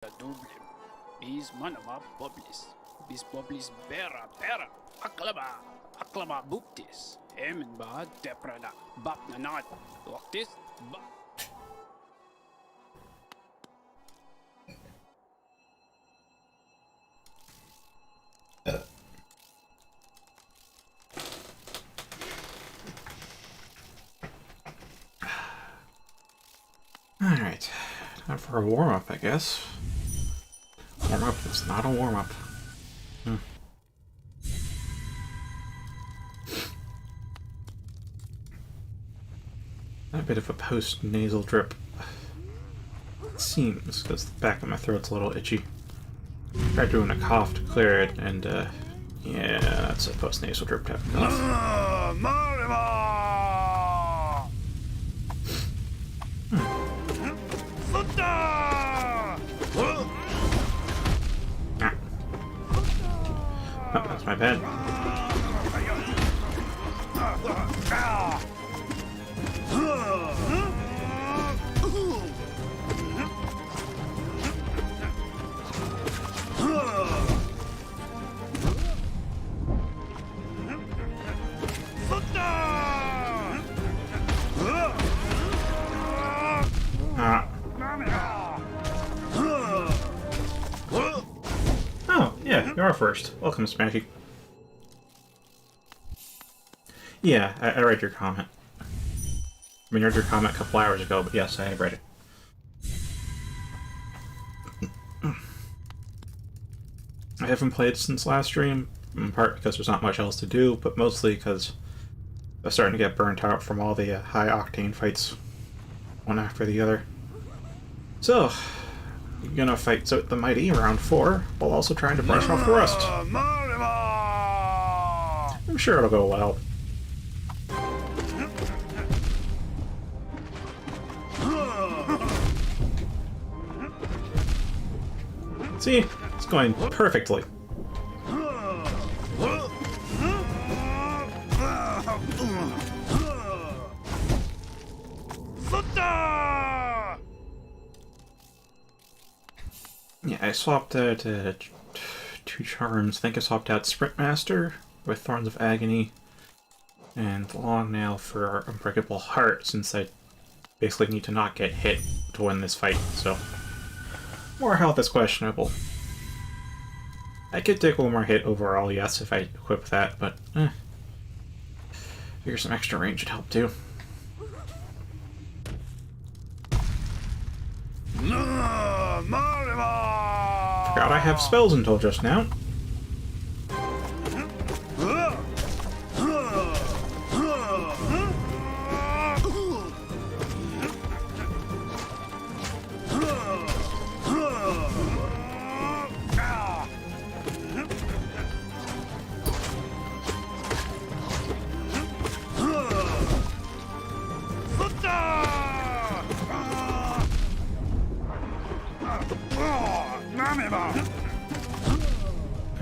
Dublin. Biz manama poblis. Biz poblis bera. Aklama buptis. Emin ba deprana. Bap nanat. Waktis ba. Alright, time for a warm-up, I guess. Warm-up that's not a warm-up. A bit of a post-nasal drip. It seems, because the back of my throat's a little itchy. Tried doing a cough to clear it, and, yeah, that's a post-nasal drip type of cough. Oh, that's my bad. Oh, yeah, you are first. Welcome, Smashy. Yeah, I read your comment. I mean, I read your comment a couple hours ago, but yes, I have read it. I haven't played since last stream, in part because there's not much else to do, but mostly because I'm starting to get burnt out from all the high-octane fights, one after the other. So, you're gonna fight the Mighty round 4, while also trying to brush off the rust. I'm sure it'll go well. See? It's going perfectly. Yeah, I swapped out two charms. I think I swapped out Sprint Master with Thorns of Agony and Long Nail for Unbreakable Heart, since I basically need to not get hit to win this fight, so more health is questionable. I could take one more hit overall, yes, if I equip that, but figure some extra range would help too. Forgot I have spells until just now.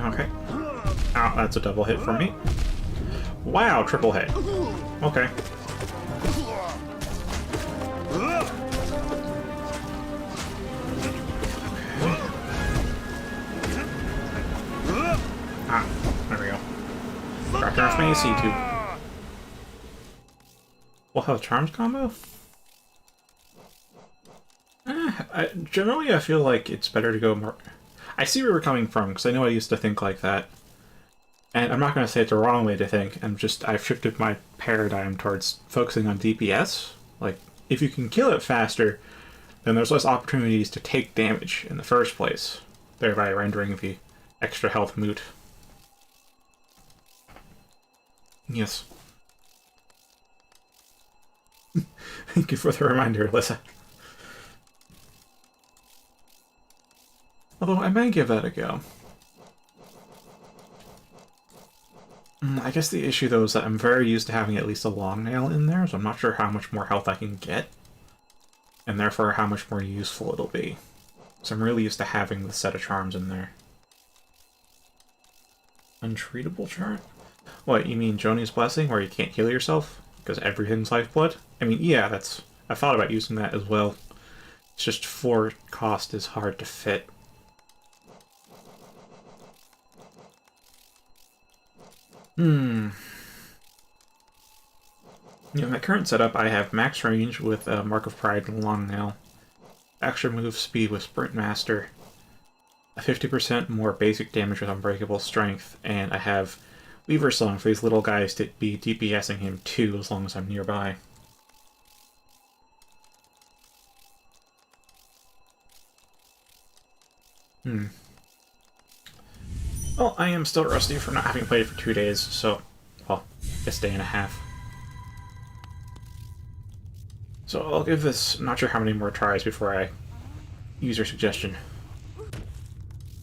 Okay. Oh, that's a double hit for me. Wow, triple hit. Okay. Ah, there we go. Dropped off my AC too. We'll have a charms combo? Generally, I feel like it's better to go more... I see where we're coming from, because I know I used to think like that. And I'm not going to say it's the wrong way to think, I've shifted my paradigm towards focusing on DPS. Like, if you can kill it faster, then there's less opportunities to take damage in the first place, thereby rendering the extra health moot. Yes. Thank you for the reminder, Alyssa. Although, I may give that a go. I guess the issue, though, is that I'm very used to having at least a long nail in there, so I'm not sure how much more health I can get, and therefore how much more useful it'll be. So I'm really used to having the set of charms in there. Untreatable charm? What, you mean Joni's Blessing, where you can't heal yourself? Because everything's lifeblood? I mean, yeah, that's... I thought about using that as well. It's just 4 cost is hard to fit. In my current setup, I have max range with Mark of Pride and Long Nail, extra move speed with Sprint Master, a 50% more basic damage with Unbreakable Strength, and I have Weaver Song for these little guys to be DPSing him too as long as I'm nearby. Well, I am still rusty for not having played for 2 days, so, well, I guess day and a half. So I'll give this not sure how many more tries before I use your suggestion.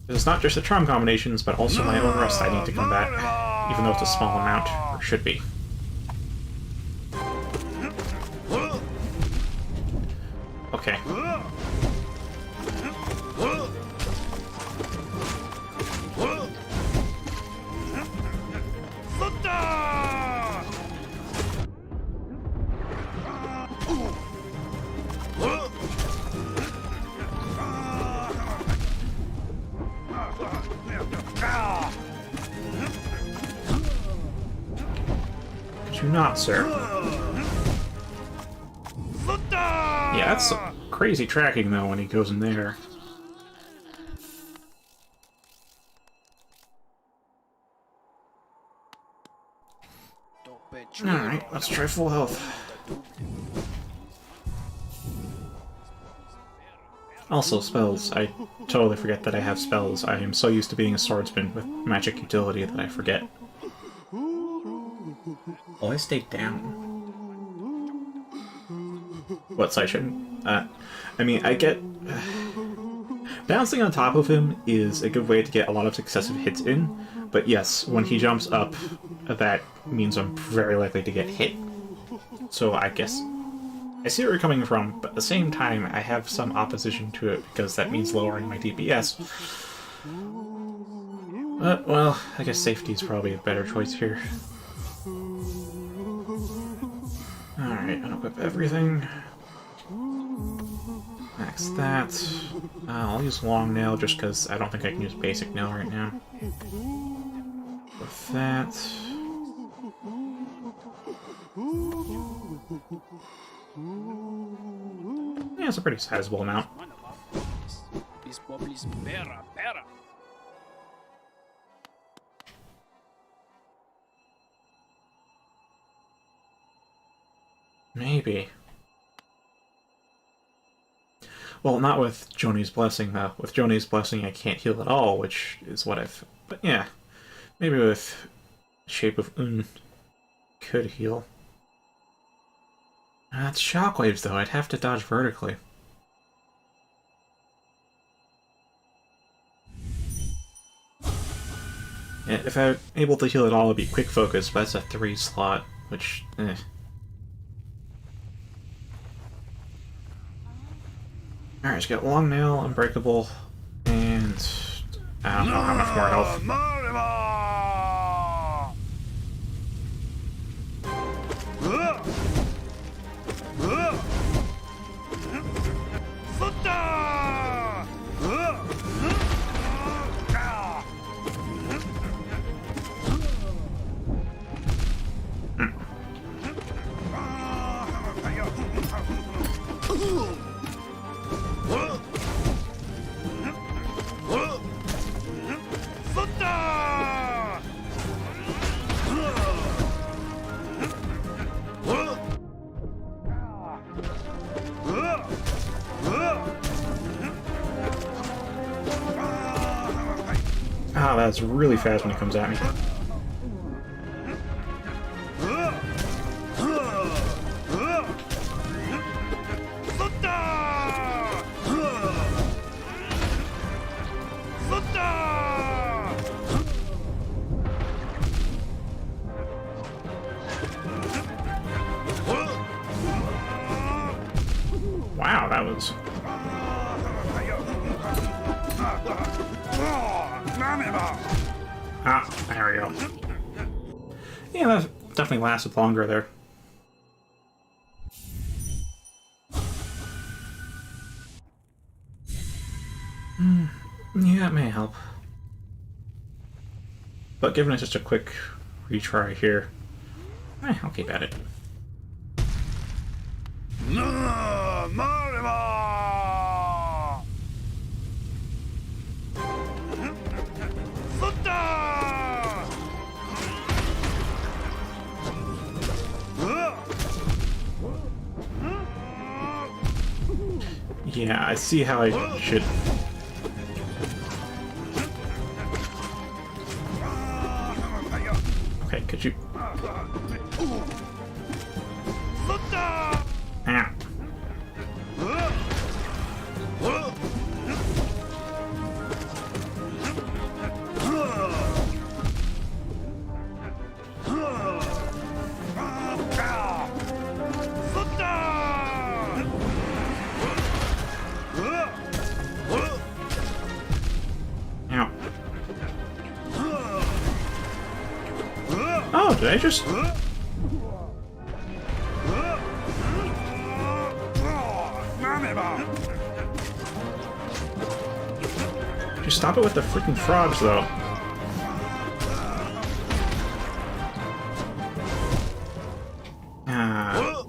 It's not just the charm combinations, but also my own rust I need to combat, even though it's a small amount, or should be. Okay. Do not, sir. Yeah, that's some crazy tracking, though, when he goes in there. Alright, let's try full health. Also, spells. I totally forget that I have spells. I am so used to being a swordsman with magic utility that I forget. Oh, I stayed down. What, so I shouldn't? I mean, I get... Bouncing on top of him is a good way to get a lot of successive hits in, but yes, when he jumps up, that means I'm very likely to get hit. So I guess... I see where you're coming from, but at the same time, I have some opposition to it because that means lowering my DPS. But, well, I guess safety is probably a better choice here. Alright, unequip everything. Max that. I'll use Long Nail just because I don't think I can use Basic Nail right now. With that. Yeah, it's a pretty sizable amount. Maybe. Well, not with Joni's Blessing, though. With Joni's Blessing, I can't heal at all, which is what I've... But yeah, maybe with Shape of Un could heal. That's shockwaves, though. I'd have to dodge vertically. Yeah, if I'm able to heal at all, it'd be Quick Focus, but that's a 3 slot, which... Alright, just got Long Nail, Unbreakable, and... I don't know how much more health. Ah, that's really fast when he comes at me. Wow, that was... Ah, there we go. Yeah, that definitely lasted longer there. Yeah, it may help. But given it's just a quick retry here, I'll keep at it. Yeah, I see how I should... Okay, could you... Ow. Ow. Oh, did I just... Just stop it with the freaking frogs, though. Ah.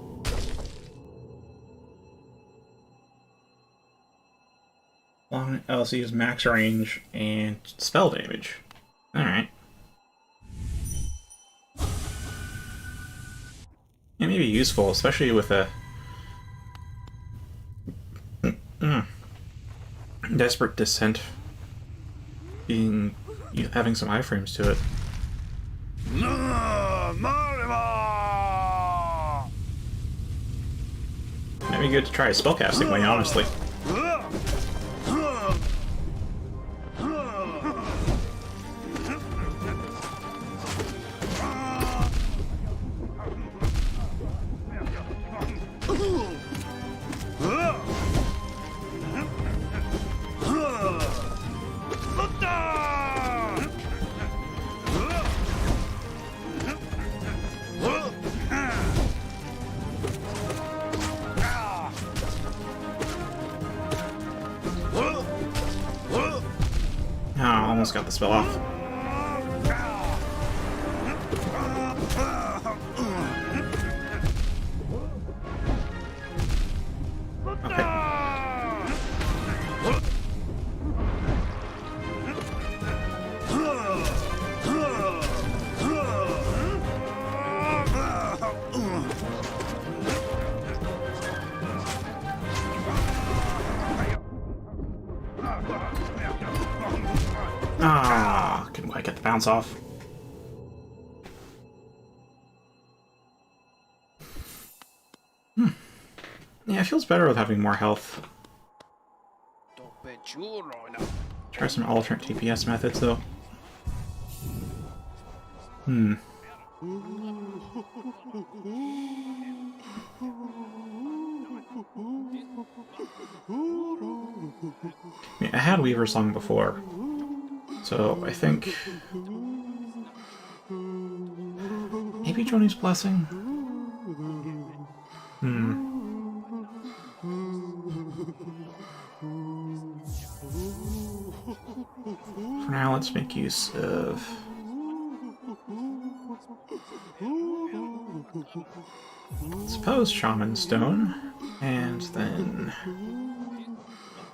Long LC's max range and spell damage. Alright. It may be useful, especially with a Desperate Descent being having some iframes to it. Might be good to try a spellcasting way, honestly. Almost got the spell off. Okay. Ah, couldn't quite get the bounce off. Yeah, it feels better with having more health. Try some alternate TPS methods, though. I had Weaver Song before, so I think maybe Joni's Blessing. For now, let's make use of suppose Shaman Stone, and then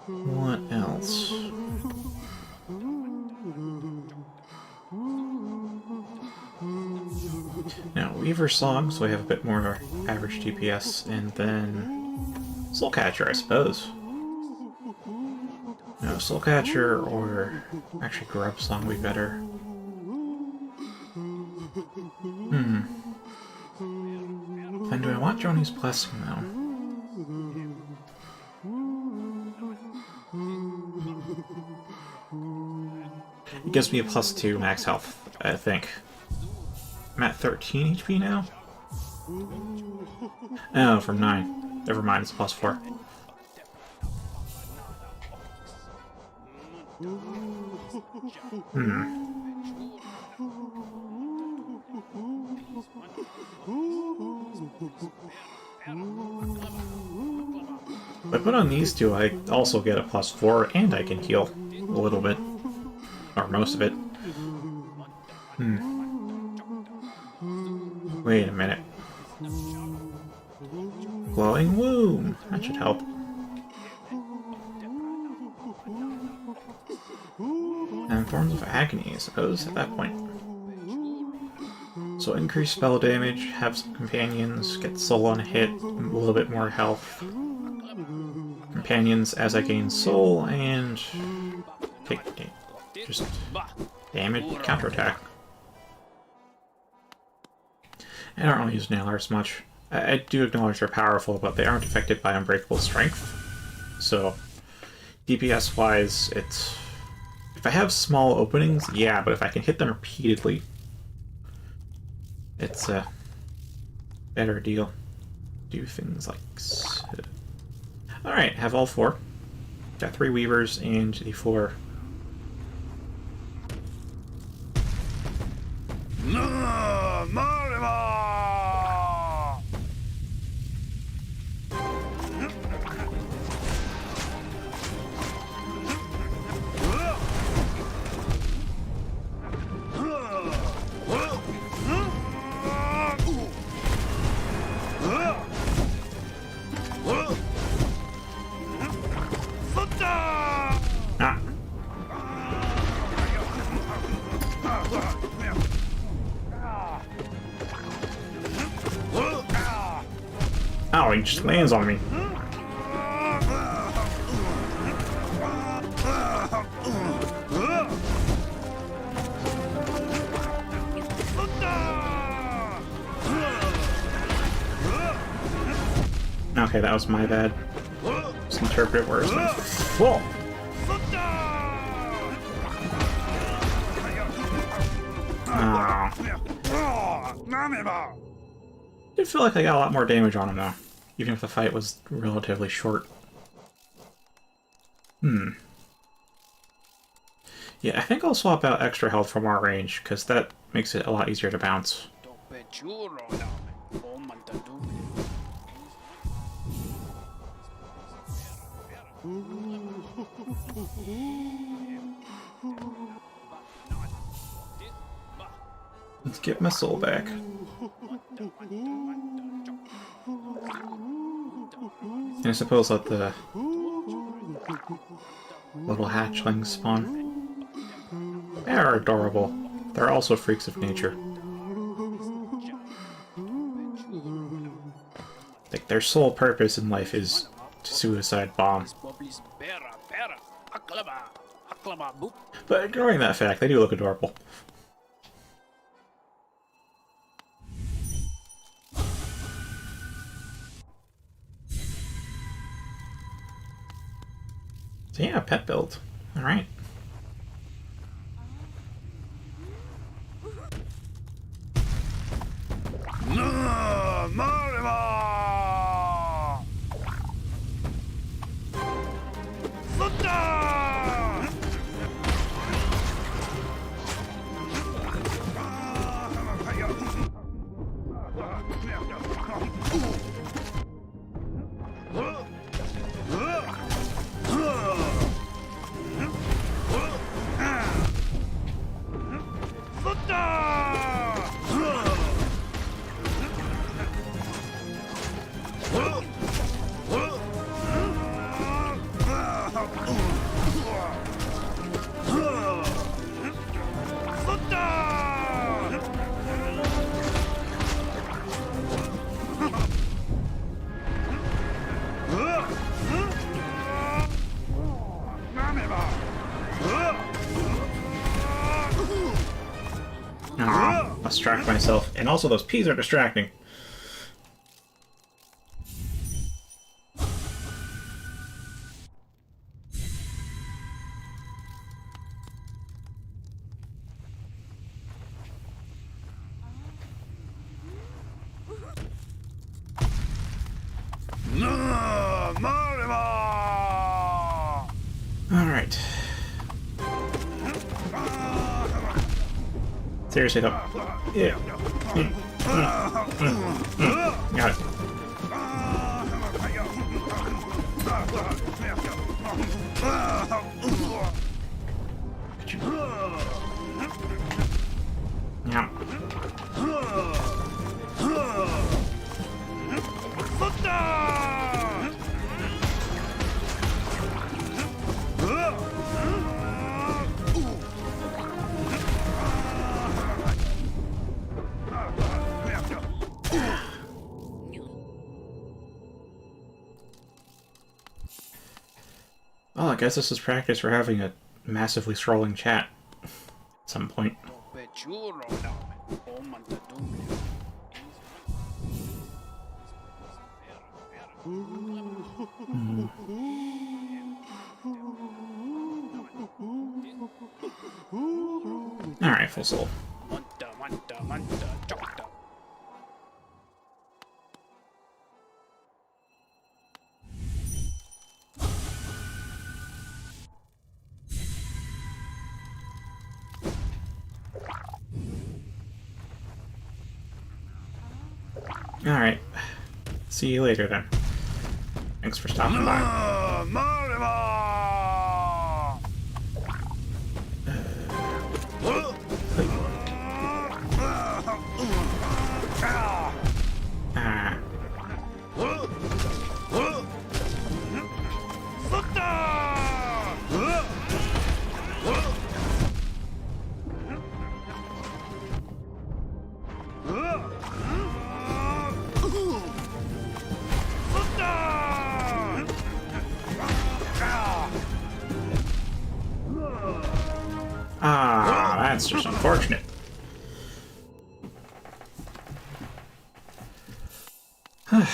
what else? Now, Weaver Song, so we have a bit more average DPS, and then Soulcatcher, I suppose. No, Soulcatcher, or actually Grub Song would be better. Then do I want Joni's Blessing, though? It gives me a +2 max health, I think. I'm at 13 HP now? Oh, from 9. Never mind, it's +4. If I put on these two, I also get a +4, and I can heal. A little bit. Or most of it. Wait a minute. Glowing womb. That should help. And forms of agony, I suppose, at that point. So increase spell damage, have some companions, get soul on a hit, a little bit more health. Companions as I gain soul, and take just damage, counterattack. I don't really use nail arts much. I do acknowledge they're powerful, but they aren't affected by unbreakable strength. So, DPS-wise, it's... If I have small openings, yeah, but if I can hit them repeatedly, it's a better deal. Do things like so. Alright, have all 4. Got 3 weavers and the 4. Oh, he just lands on me. Okay, that was my bad. Just interpret words. Whoa! I did feel like I got a lot more damage on him, though. Even if the fight was relatively short. Yeah, I think I'll swap out extra health from our range, because that makes it a lot easier to bounce. Let's get my soul back. And I suppose let the little hatchlings spawn. They're adorable. They're also freaks of nature. Like, their sole purpose in life is to suicide bomb. But ignoring that fact, they do look adorable. So yeah, pet build. Alright. Distract myself, and also those peas are distracting. Alright. Seriously though. Yeah. Got it. I guess this is practice for having a massively scrolling chat at some point. Alright, full soul. Alright. See you later then. Thanks for stopping by. That's just unfortunate. I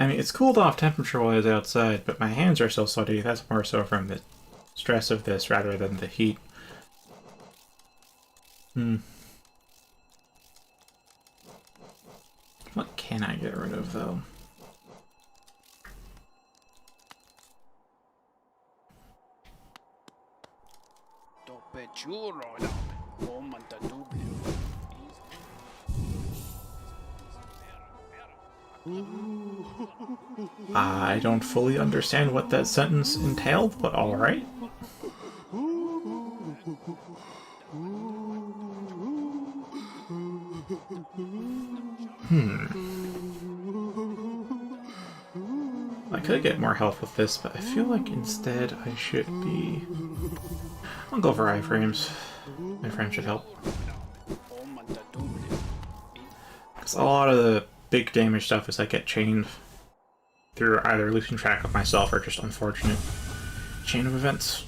mean, it's cooled off temperature-wise outside, but my hands are still sweaty. That's more so from the stress of this rather than the heat. What can I get rid of, though? I don't fully understand what that sentence entailed, but alright. I could get more health with this, but I feel like instead I should be... I'll go for iframes. My frame should help. Because a lot of the big damage stuff is I get chained through either losing track of myself or just unfortunate chain of events.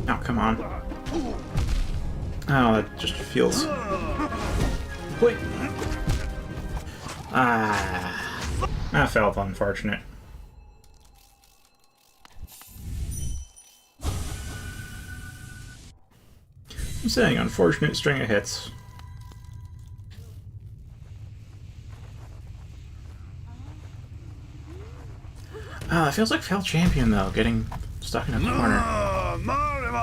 Oh, come on. Oh, that just feels... Wait! That felt unfortunate. I'm saying unfortunate string of hits. It feels like failed champion though, getting stuck in a corner.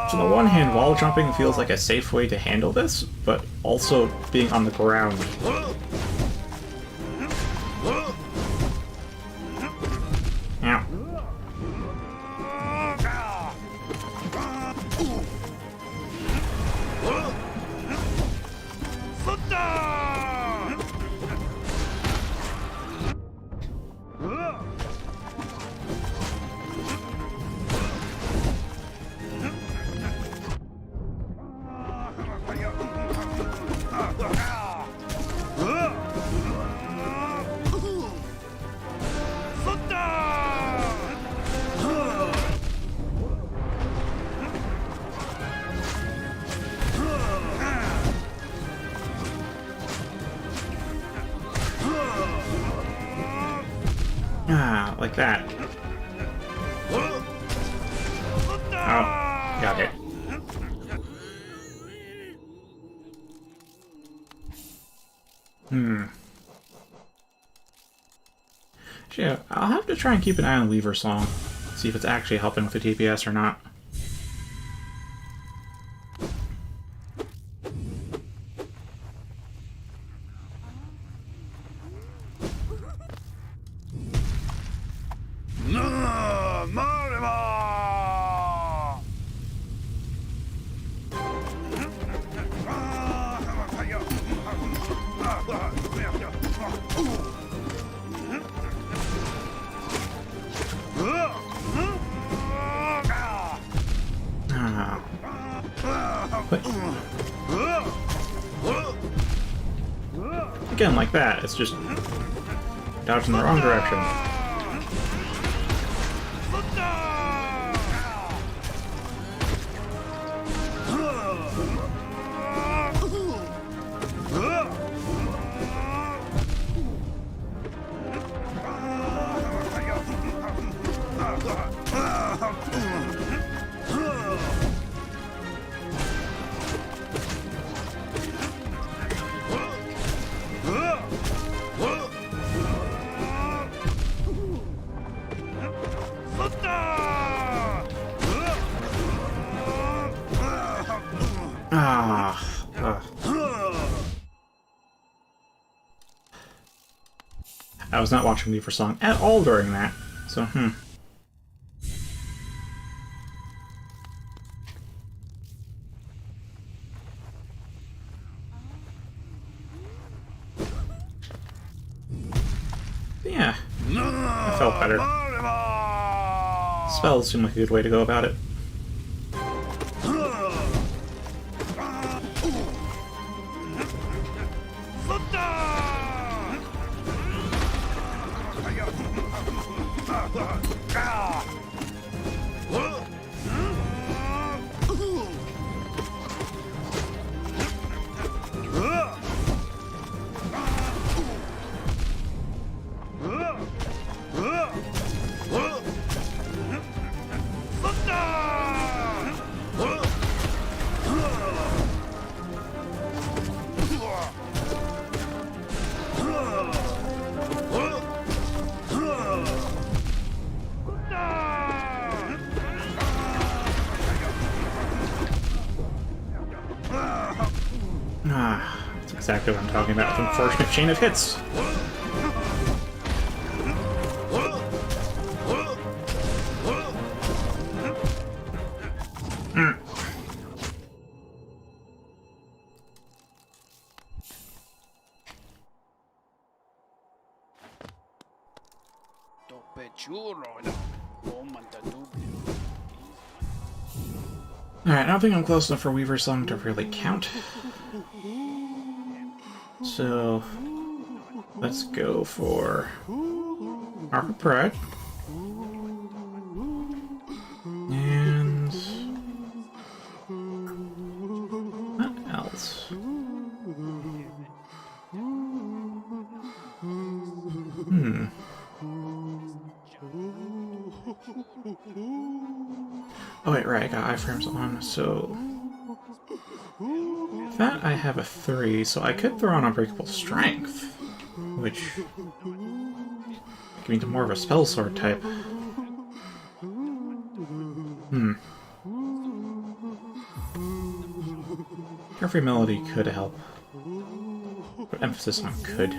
So on the one hand, wall jumping feels like a safe way to handle this, but also being on the ground. Ow. like that. Oh, got it. Yeah, I'll have to try and keep an eye on Weaver Song. See if it's actually helping with the DPS or not. But again, like that, it's just dodged in the wrong direction. I was not watching Weaver Song at all during that, so yeah, I felt better. Spells seem like a good way to go about it. That's exactly what I'm talking about with unfortunate chain of hits. Alright, I don't think I'm close enough for Weaver Song to really count. So, let's go for Mark of Pride. And what else? Oh wait, right, I got iframes on, so that I have a 3, so I could throw on Unbreakable Strength, which give me to more of a spell sword type. Carefree Melody could help. But emphasis on could.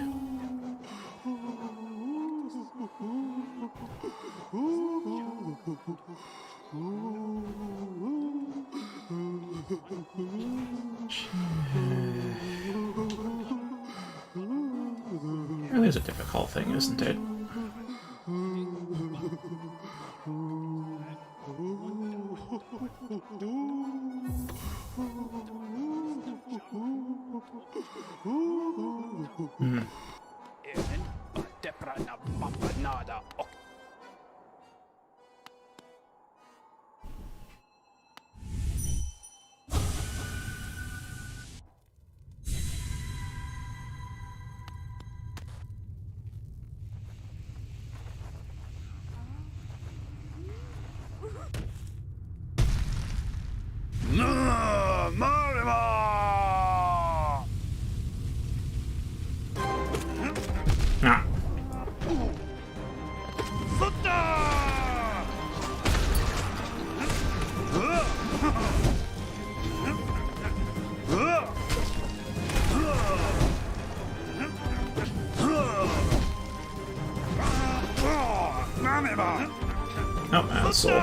Really is a difficult thing, isn't it? soul.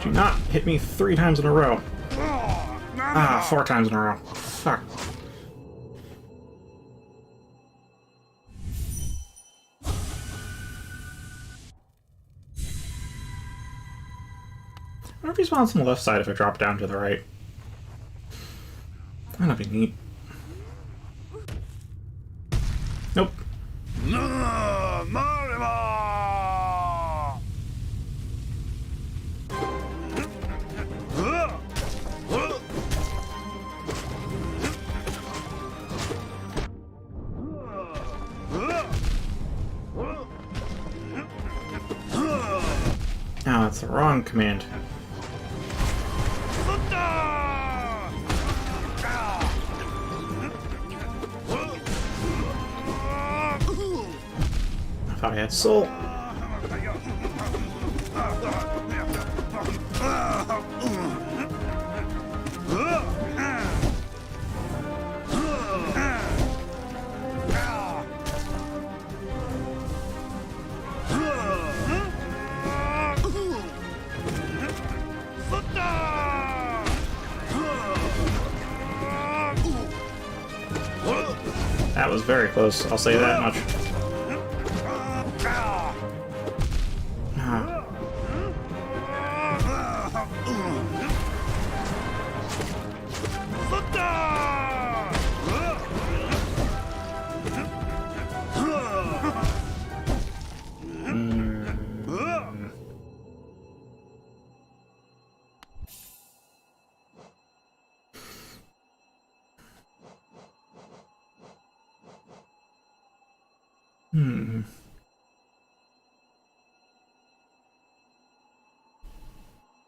Do not hit me 3 times in a row. Ah, 4 times in a row. Fuck. I wonder if he spawns on the left side if I drop down to the right. That'd be neat. Nope. Oh, that's the wrong command. I thought I had soul. That was very close, I'll say that much. Ah.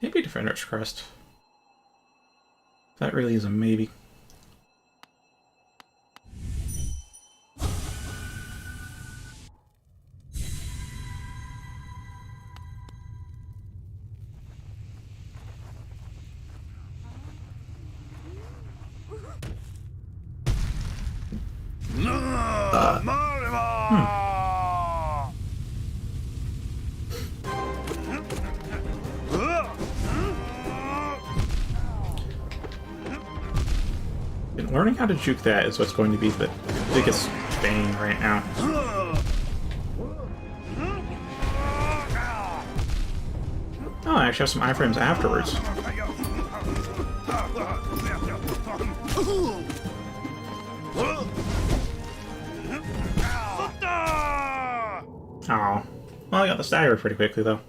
Maybe Defender's Crest. That really is a maybe. Learning how to juke that is what's going to be the biggest bane right now. Oh, I actually have some iframes afterwards. Oh. Well, I got the stagger pretty quickly, though.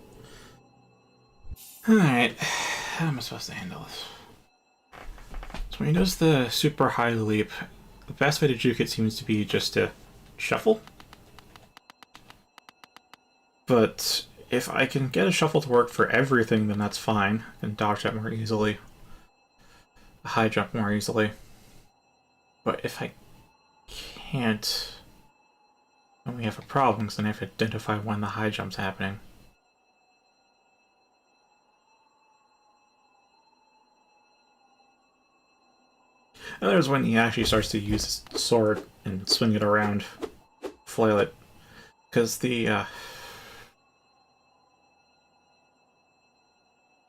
Alright. How am I supposed to handle this? So when he does the super high leap, the best way to juke it seems to be just to shuffle. But if I can get a shuffle to work for everything, then that's fine. I can dodge that more easily. High jump more easily. But if I can't, then we have a problem, because then I have to identify when the high jump's happening. And there's when he actually starts to use his sword and swing it around, flail it, because the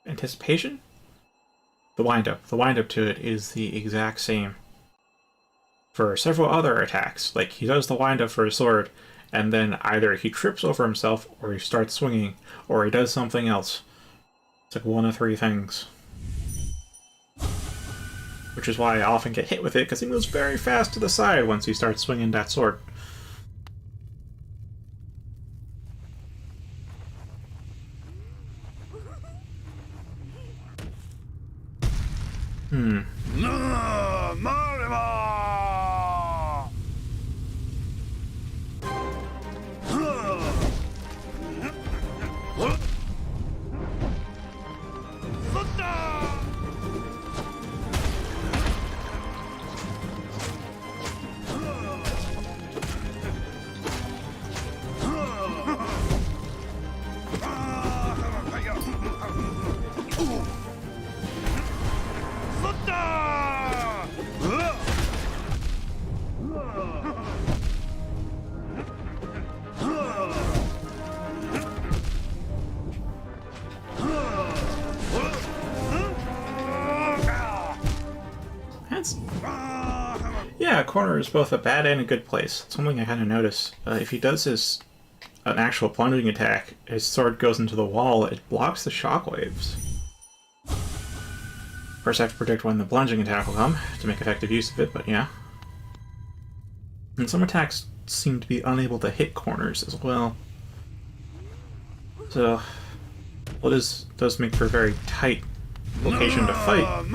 anticipation? The wind-up to it is the exact same for several other attacks. Like, he does the wind-up for his sword, and then either he trips over himself, or he starts swinging, or he does something else. It's like one of 3 things. Which is why I often get hit with it, because he moves very fast to the side once he starts swinging that sword. yeah, a corner is both a bad and a good place. It's something I kind of notice. If he does an actual plunging attack, his sword goes into the wall, it blocks the shockwaves. Of course, I have to predict when the plunging attack will come to make effective use of it, but yeah. And some attacks seem to be unable to hit corners as well. So, well, does make for a very tight location to fight.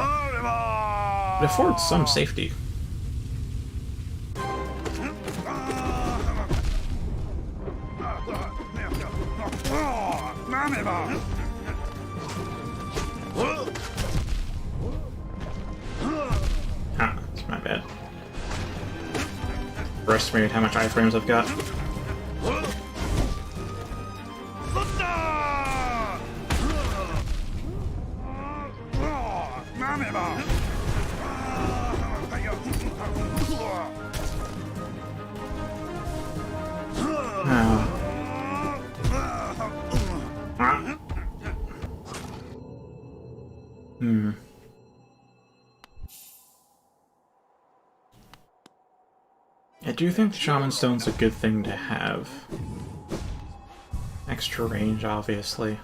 It affords some safety. Ah, that's my bad. Overestimated how much iframes I've got. I do think the Shaman Stone's a good thing to have. Extra range, obviously.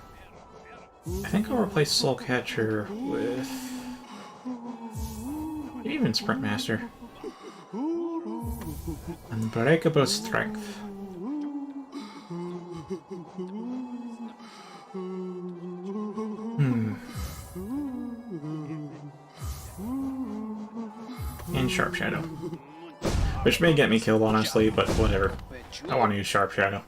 I think I'll replace Soul Catcher with... even Sprint Master. Unbreakable Strength. And Sharp Shadow. Which may get me killed, honestly, but whatever. I want to use Sharp Shadow.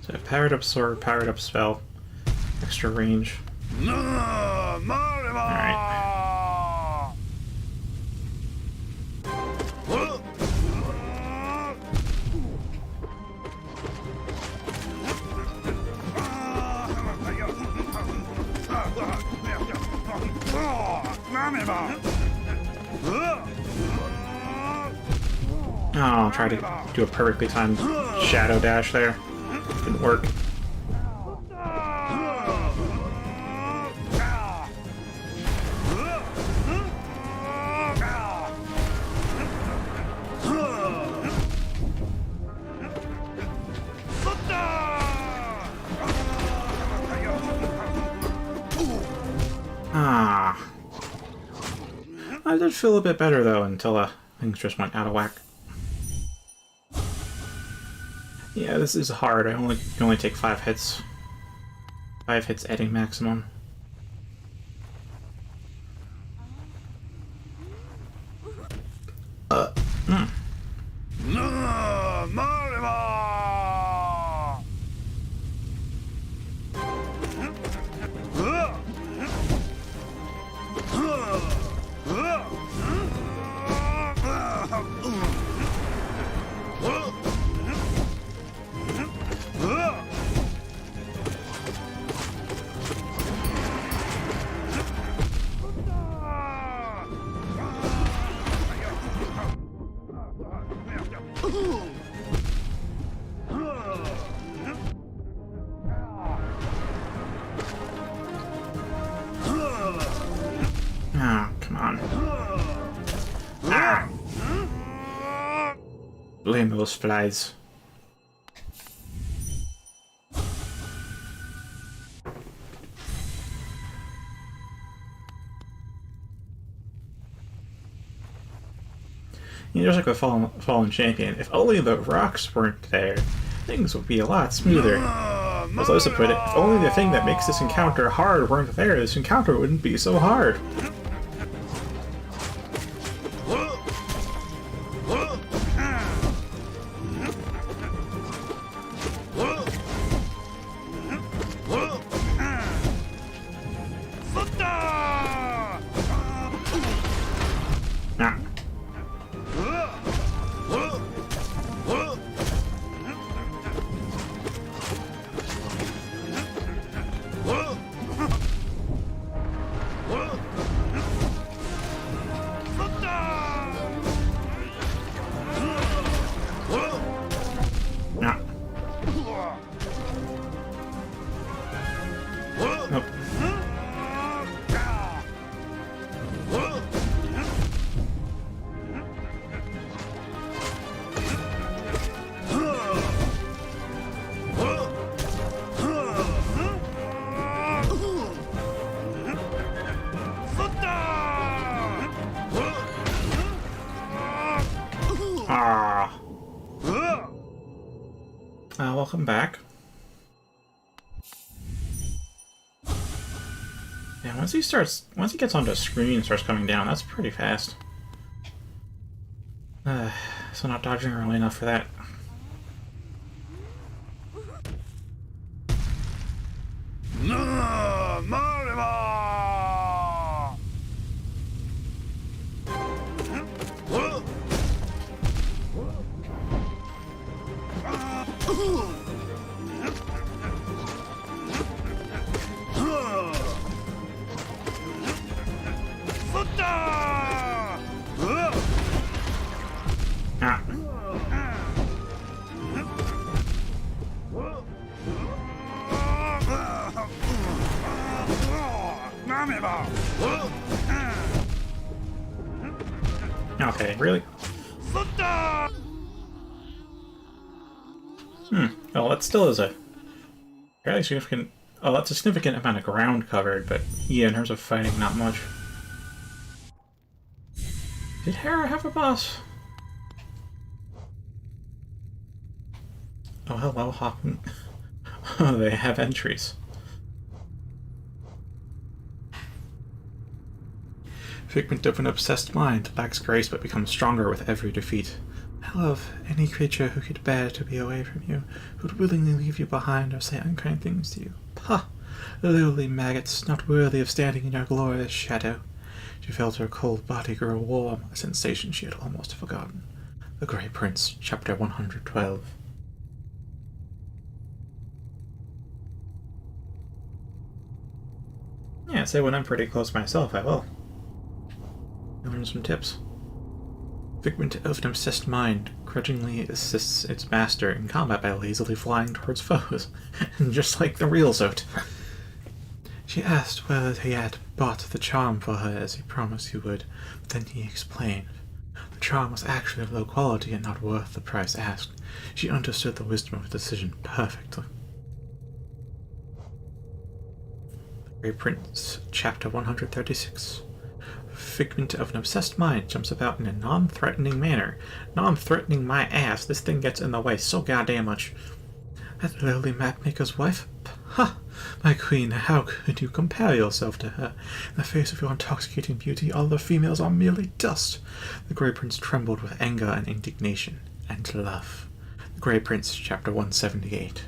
So I have powered up sword, powered up spell, extra range. Alright. Oh, I'll try to do a perfectly timed shadow dash there. Didn't work. I did feel a bit better though until things just went out of whack. Yeah, this is hard. I can only take 5 hits. 5 hits adding maximum. Come on. Ah! Blame those flies. Just like a fallen champion, if only the rocks weren't there, things would be a lot smoother. As Losa put it, if only the thing that makes this encounter hard weren't there, this encounter wouldn't be so hard. Welcome back. Yeah, once he gets onto a screen and starts coming down, that's pretty fast. So not dodging early enough for that. Okay, really? Well, that still is a fairly significant... Oh, that's a significant amount of ground covered, but yeah, in terms of fighting, not much. Did Hera have a boss? Oh, hello, Hawken. Oh, they have entries. Figment of an obsessed mind, lacks grace but becomes stronger with every defeat. I love any creature who could bear to be away from you, who would willingly leave you behind or say unkind things to you. Pah! Lowly maggots, not worthy of standing in your glorious shadow. She felt her cold body grow warm, a sensation she had almost forgotten. The Grey Prince, Chapter 112. Yeah, say when I'm pretty close myself, I will. Learn some tips. Figment of an obsessed mind grudgingly assists its master in combat by lazily flying towards foes, just like the real Zote. She asked whether he had bought the charm for her as he promised he would, but then he explained. The charm was actually of low quality and not worth the price asked. She understood the wisdom of the decision perfectly. The Grey Prince, Chapter 136. Figment of an obsessed mind jumps about in a non-threatening manner. Non-threatening my ass, this thing gets in the way so goddamn much. That lowly mapmaker's wife? Ha! My queen, how could you compare yourself to her? In the face of your intoxicating beauty, all the females are merely dust. The Grey Prince trembled with anger and indignation, and love. The Grey Prince, Chapter 178.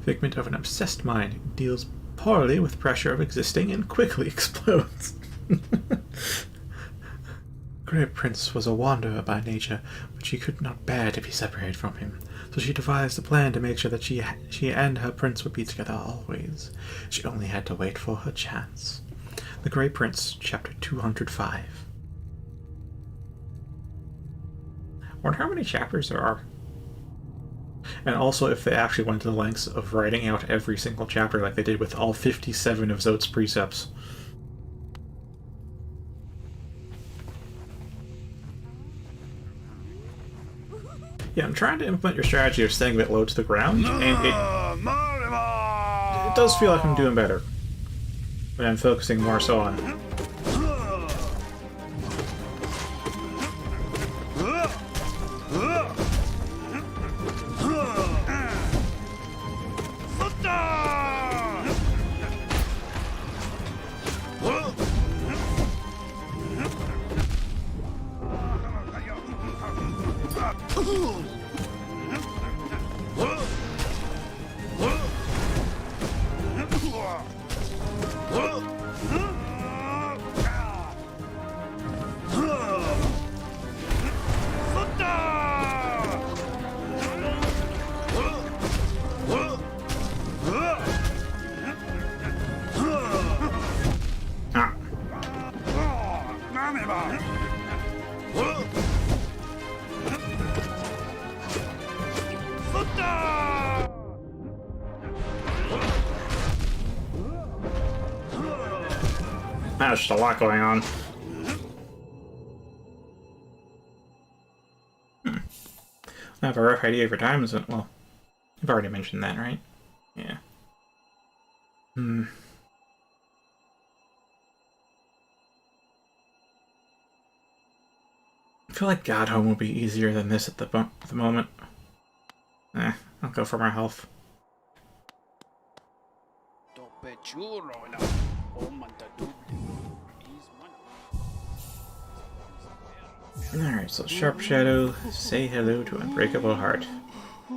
Figment of an obsessed mind deals poorly with pressure of existing and quickly explodes. Grey Prince was a wanderer by nature, but she could not bear to be separated from him, so she devised a plan to make sure that she and her prince would be together always. She only had to wait for her chance. The Grey Prince, Chapter 205. I wonder how many chapters there are. And also if they actually went to the lengths of writing out every single chapter like they did with all 57 of Zote's precepts. Yeah, I'm trying to implement your strategy of staying a bit low to the ground, and it does feel like I'm doing better. But I'm focusing more so on... There's just a lot going on. I have a rough idea for time, isn't it? Well, you've already mentioned that, right? Yeah. feel like God Home would be easier than this at the moment. I'll go for my health. Alright, so Sharp Shadow, say hello to Unbreakable Heart. I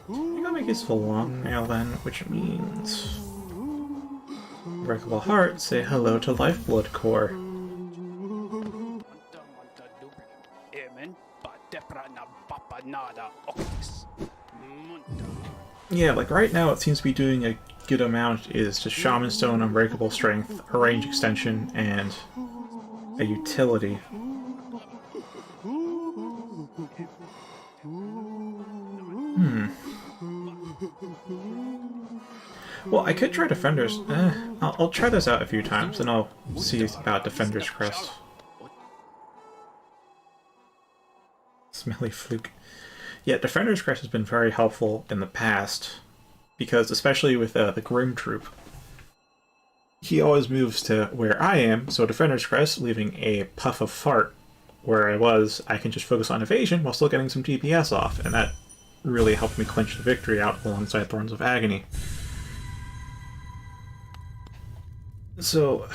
think I'll make this a long nail then, which means... Unbreakable Heart, say hello to Lifeblood Core. Yeah, like right now it seems to be doing a good amount is just Shaman Stone, Unbreakable Strength, a range extension, and a utility. Well, I could try Defender's... I'll try this out a few times, and I'll see about Defender's Crest. Smelly Fluke. Yeah, Defender's Crest has been very helpful in the past, because especially with the Grim Troop, he always moves to where I am, so Defender's Crest, leaving a puff of fart where I was, I can just focus on evasion while still getting some DPS off, and that really helped me clinch the victory out alongside Thorns of Agony. So, it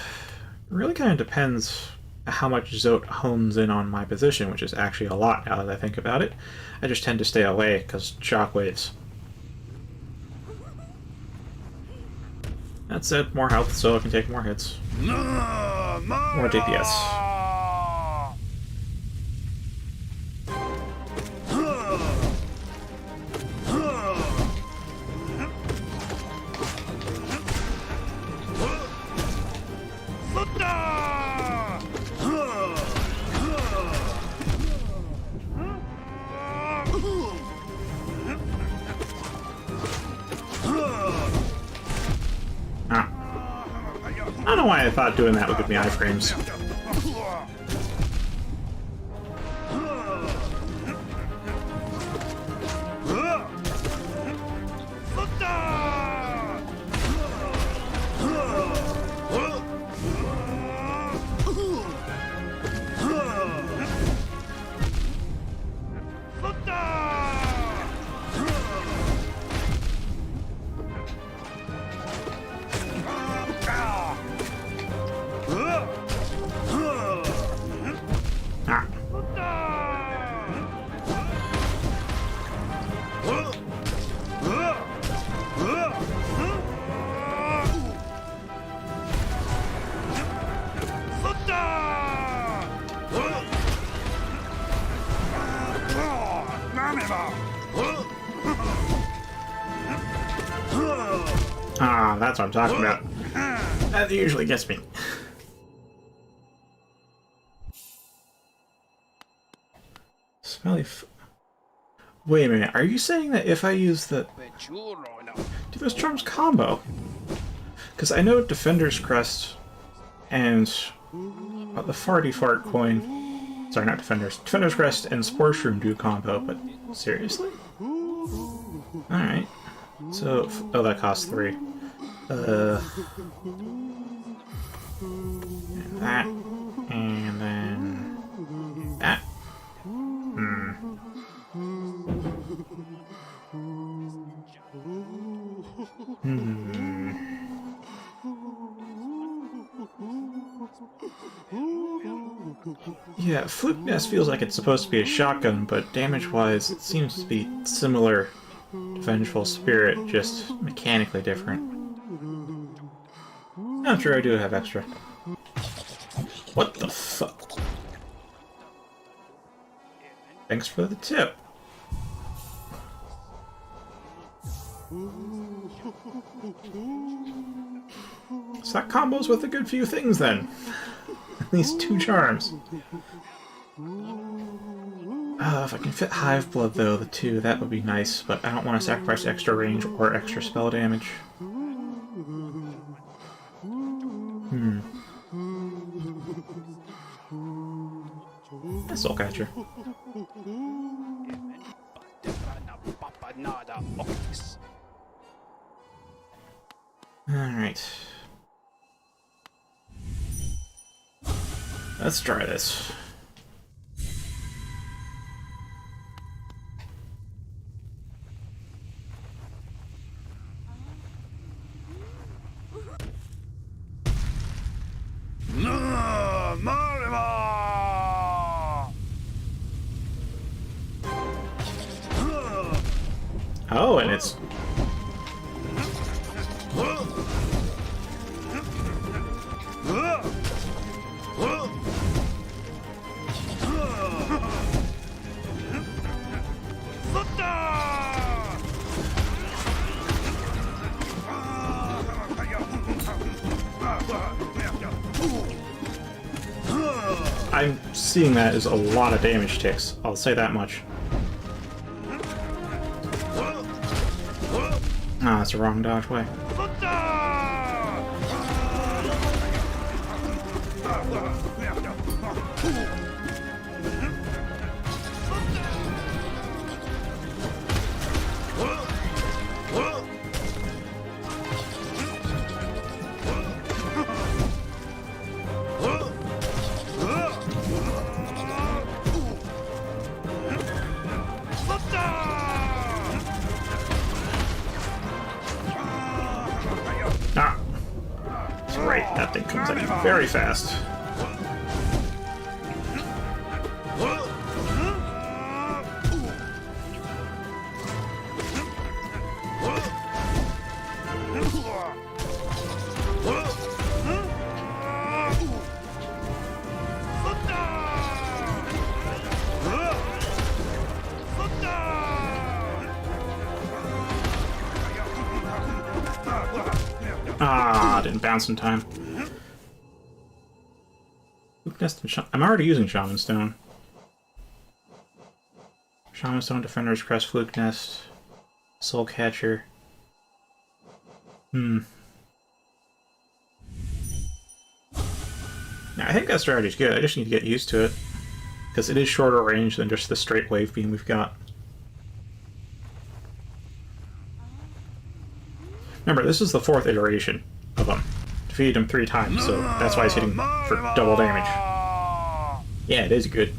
really kind of depends how much Zote hones in on my position, which is actually a lot now that I think about it. I just tend to stay away because shockwaves. That said, more health so I can take more hits. More DPS. I don't know why I thought doing that would give me iframes. Ah, that's what I'm talking about. That usually gets me. Smelly Wait a minute, are you saying that if I use the... Do those charms combo? Because I know Defender's Crest and the Farty Fart coin... Sorry, not Defender's. Defender's Crest and Spore Shroom do combo, but seriously? Alright. So, oh, that costs 3. And that. And then... that. Yeah, Fluke Nest feels like it's supposed to be a shotgun, but damage-wise it seems to be similar to Vengeful Spirit, just mechanically different. I'm sure I do have extra. What the fuck? Thanks for the tip. So that combos with a good few things then. At least 2 charms. If I can fit Hive Blood though, the 2, that would be nice, but I don't want to sacrifice extra range or extra spell damage. Soulcatcher. Alright. Let's try this. Oh, and it's... I'm seeing that as a lot of damage ticks, I'll say that much. Ah, that's the wrong dodge way. Ah! That's right, that thing comes at you very fast. Ah, didn't bounce in time. Fluke Nest and I'm already using Shaman Stone. Shaman Stone, Defender's Crest, Fluke Nest, Soul Catcher. Now, I think that strategy's good. I just need to get used to it. Because it is shorter range than just the straight wave beam we've got. Remember, this is the 4th iteration of him. Defeated him 3 times, so that's why he's hitting for double damage. Yeah, it is good.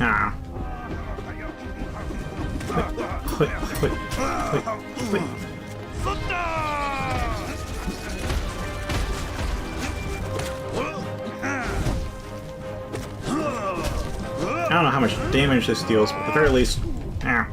Ah. Wait. I don't know how much damage this deals, but at the very least... Ah.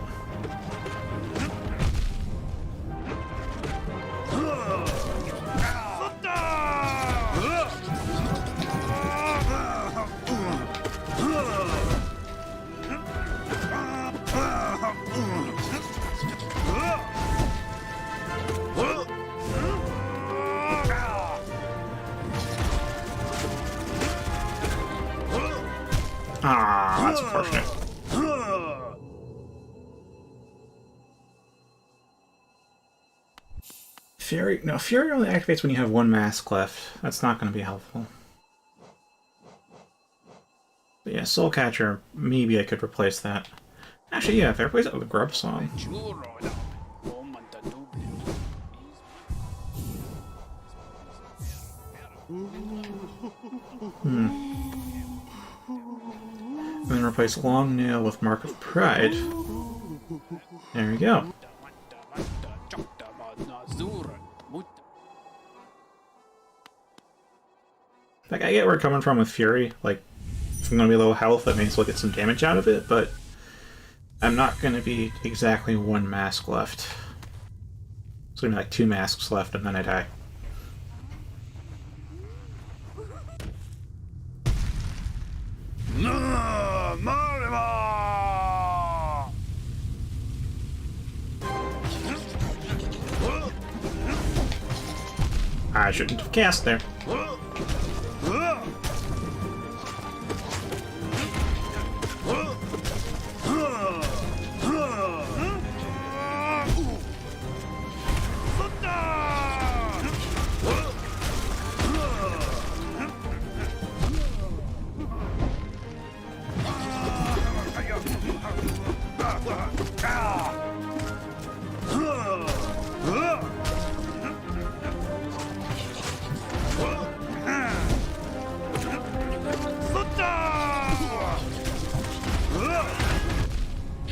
Ah, that's unfortunate. Fury... No, Fury only activates when you have 1 mask left. That's not going to be helpful. But yeah, Soul Catcher, maybe I could replace that. Actually, yeah, if I replace that with a Grub Song. And then replace Long Nail with Mark of Pride. There we go. Like, I get where we're coming from with Fury. Like, if I'm going to be low health, I may as well get some damage out of it, but I'm not going to be exactly 1 mask left. It's going to be like 2 masks left, and then I die. I shouldn't have cast there.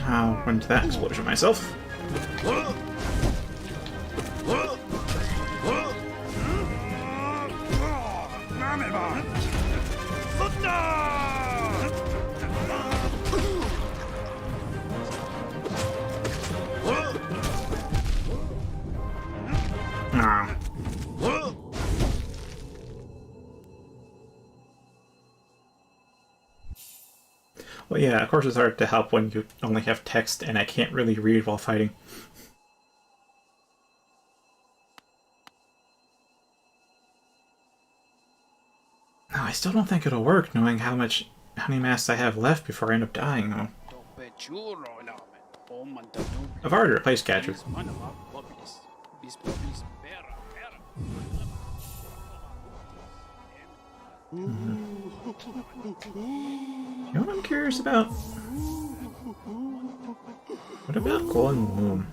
I'll run to that explosion myself. Ah. Well, yeah, of course it's hard to help when you only have text and I can't really read while fighting. No, I still don't think it'll work, knowing how many masks I have left before I end up dying, though. I've already replaced Gadget. You know what I'm curious about? What about Golden Moon?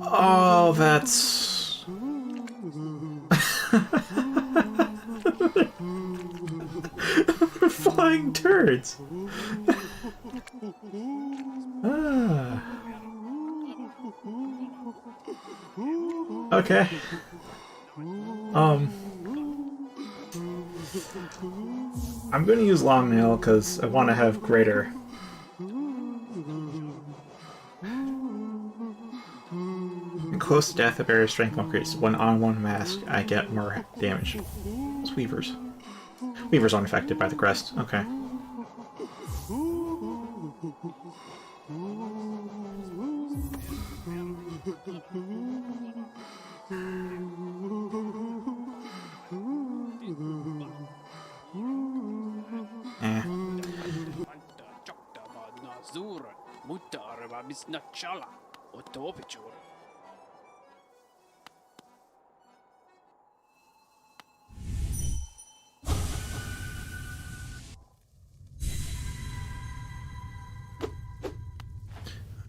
Oh, that's... Flying turds! Ah. Okay. I'm going to use Long Nail because I want to have greater. Close to death, a barrier strength increase. When on one mask, I get more damage. It's Weavers. Weavers aren't affected by the crest. Okay.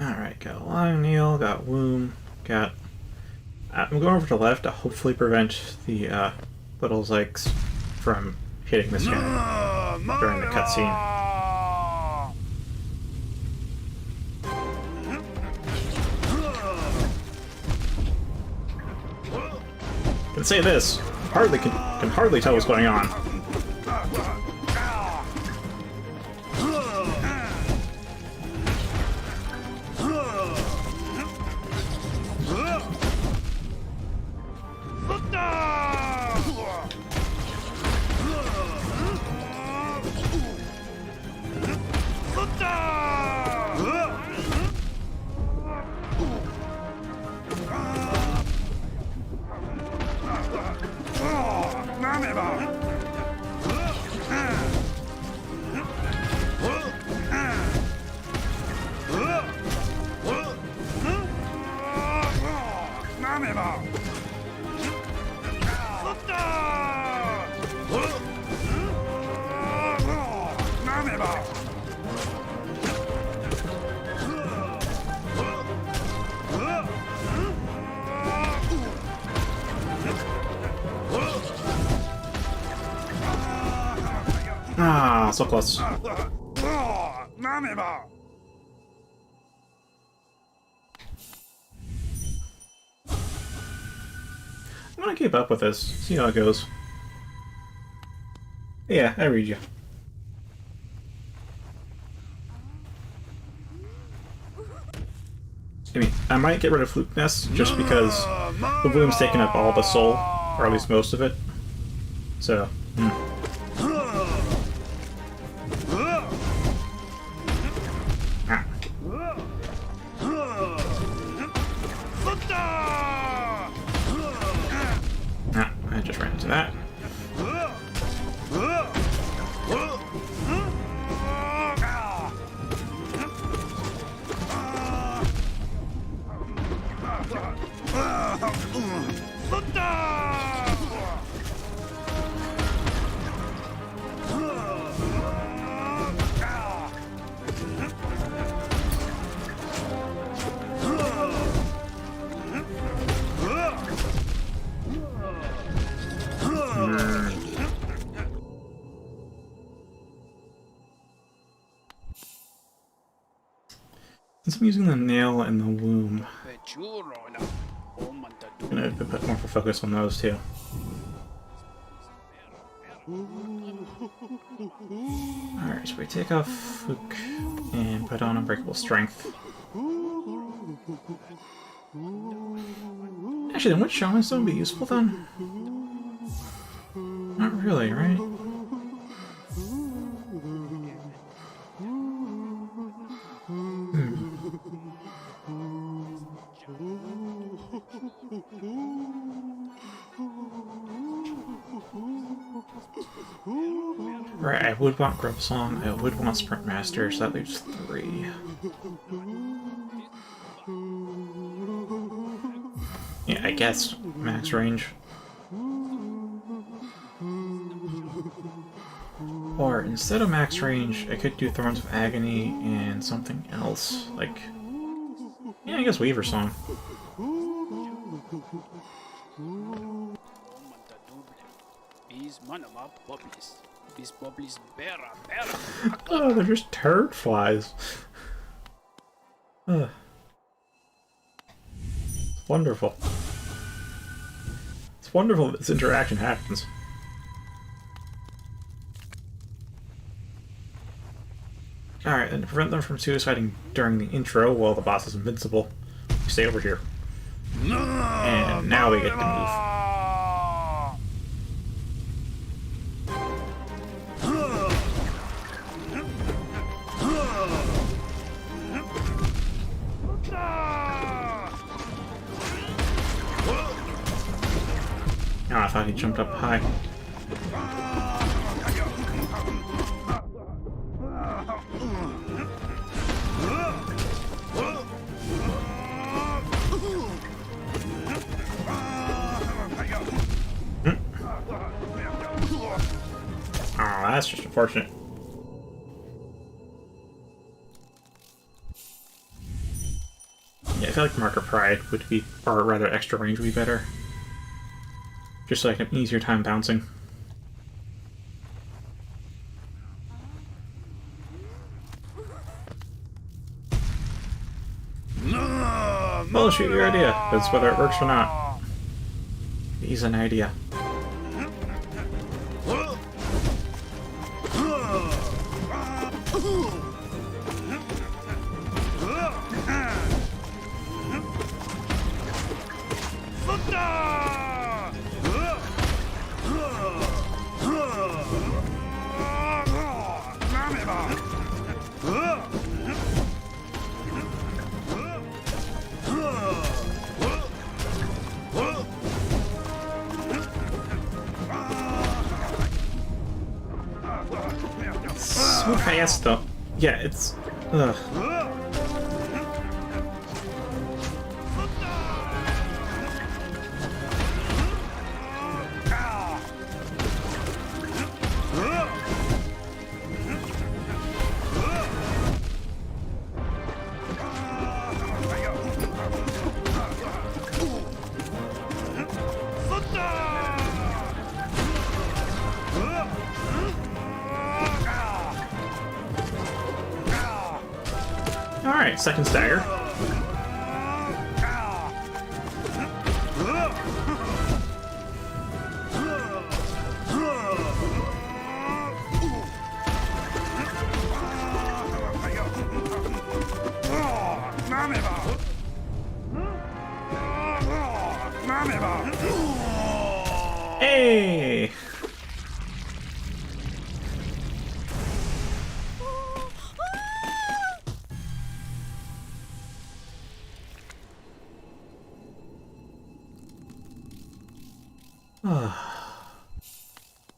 Alright, got a Long Nail, got Womb, got... I'm going over to the left to hopefully prevent the little Zykes from hitting this guy during the cutscene. Can say this, can hardly tell what's going on. Ah, so close. I'm gonna keep up with this, see how it goes. Yeah, I read you. I mean, I might get rid of Fluke Nest just because the Bloom's taking up all the soul, or at least most of it. So, I just ran into that. Since I'm using the nail and the womb, I'm gonna put more focus on those two. Alright, so we take off Fluke and put on Unbreakable Strength. Actually, then would Shaman Stone be useful then? Not really, right? Right, I would want Grub Song, I would want Sprint Master, so that leaves 3. Yeah, I guess max range. Or instead of max range, I could do Thorns of Agony and something else, like... Yeah, I guess Weaver Song. Oh, they're just turd flies. It's wonderful. It's wonderful that this interaction happens. Alright, and to prevent them from suiciding during the intro while the boss is invincible, we stay over here. And now we get to move. Oh, I thought he jumped up high. Oh, that's just unfortunate. Yeah, I feel like Marker Pride would be, or rather extra range would be better. Just so I can have an easier time bouncing. Well, shoot your idea. That's whether it works or not. He's an idea. So fast though. Yeah, it's... Ugh. Alright, second stagger. Hey!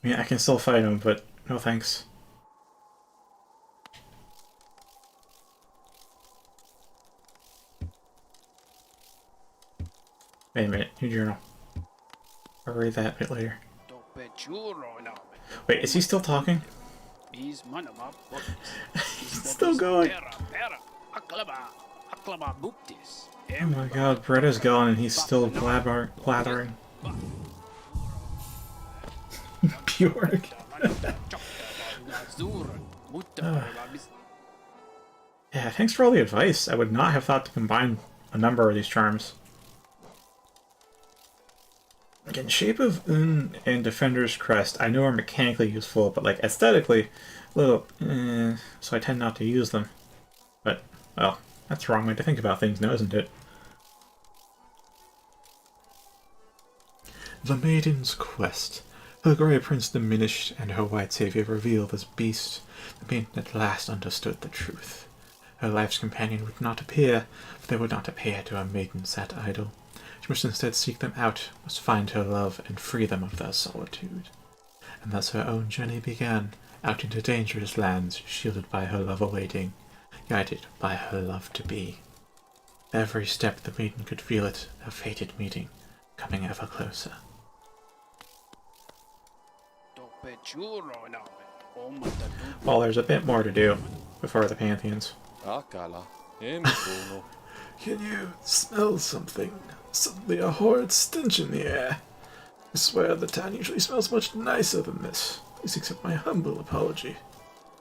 Yeah, I can still fight him, but no thanks. Wait a minute, new journal. I'll read that a bit later. Wait, is he still talking? He's still going. Oh my god, Bretta's gone and he's still blathering. Bjork. Yeah, thanks for all the advice. I would not have thought to combine a number of these charms. Again, Shape of Un and Defender's Crest I know are mechanically useful, but like aesthetically, a little so I tend not to use them. But, well, that's the wrong way to think about things now, isn't it? The Maiden's Quest. Her grey prince diminished and her white saviour revealed as beast. The maiden at last understood the truth. Her life's companion would not appear, for they would not appear to a maiden sat idle. She must instead seek them out, must find her love and free them of their solitude. And thus her own journey began, out into dangerous lands, shielded by her love awaiting, guided by her love to be. Every step the maiden could feel it, a fated meeting, coming ever closer. Well, there's a bit more to do before the Pantheons. Can you smell something? Suddenly a horrid stench in the air. I swear the town usually smells much nicer than this. Please accept my humble apology.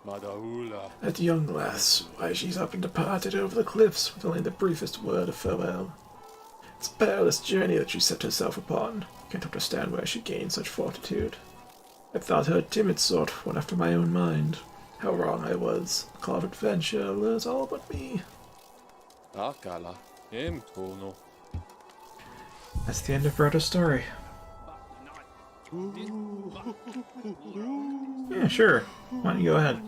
That young lass, why she's up and departed over the cliffs with only the briefest word of farewell. It's a perilous journey that she set herself upon. Can't understand where she gained such fortitude. I thought her a timid sort, one after my own mind. How wrong I was. The call of adventure lures all but me. That's the end of Bretta's story. Yeah, sure. Why don't you go ahead?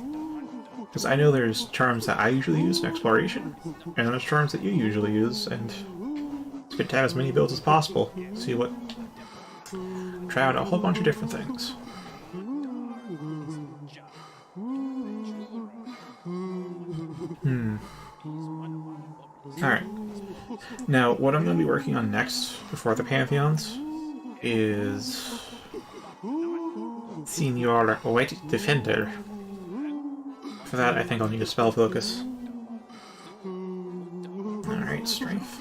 Because I know there's charms that I usually use in exploration, and there's charms that you usually use, and it's good to have as many builds as possible. See what... Try out a whole bunch of different things. Alright. Now, what I'm going to be working on next, before the Pantheons, is... Senior White Defender. For that, I think I'll need a spell focus. Alright, strength.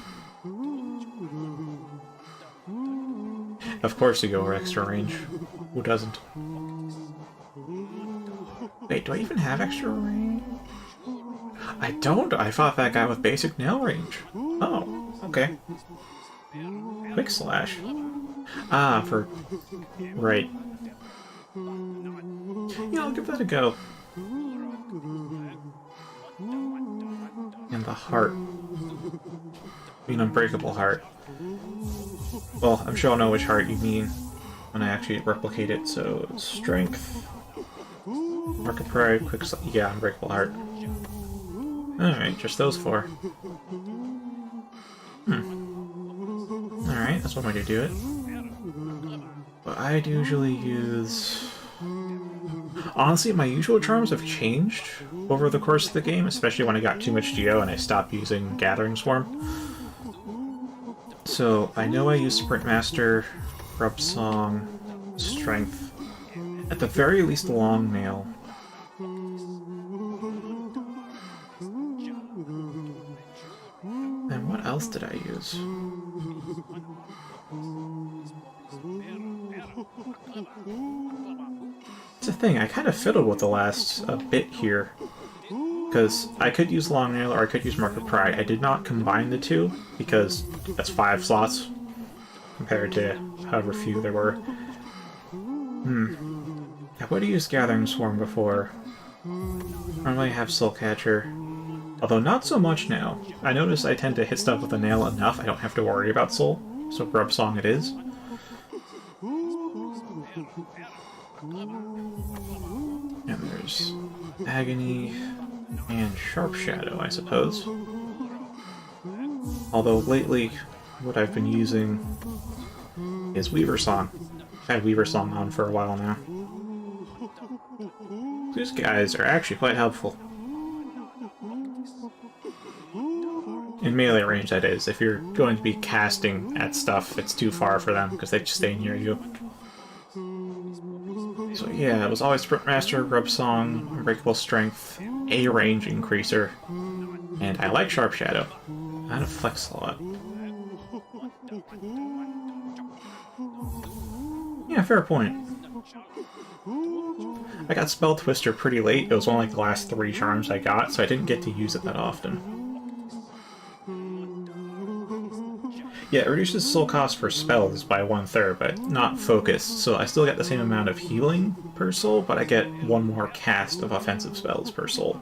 Of course you go over extra range. Who doesn't? Wait, do I even have extra range? I don't! I fought that guy with basic nail range. Oh, okay. Quick slash. Ah, for... Right. Yeah, I'll give that a go. And the heart. An unbreakable heart. Well, I'm sure I'll know which heart you mean when I actually replicate it, so strength. Mark of Pride, quick slash. Yeah, unbreakable heart. Alright, just those four. Alright, that's one way to do it. But I'd usually use... Honestly, my usual charms have changed over the course of the game, especially when I got too much Geo and I stopped using Gathering Swarm. So, I know I use Sprint Master, Rub Song, Strength, at the very least Long Nail. And what else did I use? It's a thing, I kind of fiddled with the last bit here. Because I could use Long Nail or I could use Mark of Pride. I did not combine the two, because that's 5 slots compared to however few there were. I would have used Gathering Swarm before. Normally I have Soul Catcher. Although not so much now. I notice I tend to hit stuff with a nail enough, I don't have to worry about Soul. so Grub Song it is. And there's Agony and Sharp Shadow, I suppose. Although lately, what I've been using is Weaver Song. I've had Weaver Song on for a while now. These guys are actually quite helpful. In melee range, that is. If you're going to be casting at stuff, it's too far for them, because they just stay near you. So yeah, it was always Sprint Master, Grub Song, Unbreakable Strength, a range increaser, and I like Sharp Shadow. I have Flex a lot. Yeah, fair point. I got Spell Twister pretty late. It was only like the last 3 charms I got, so I didn't get to use it that often. Yeah, it reduces soul cost for spells by 1/3, but not focus, so I still get the same amount of healing per soul, but I get 1 more cast of offensive spells per soul.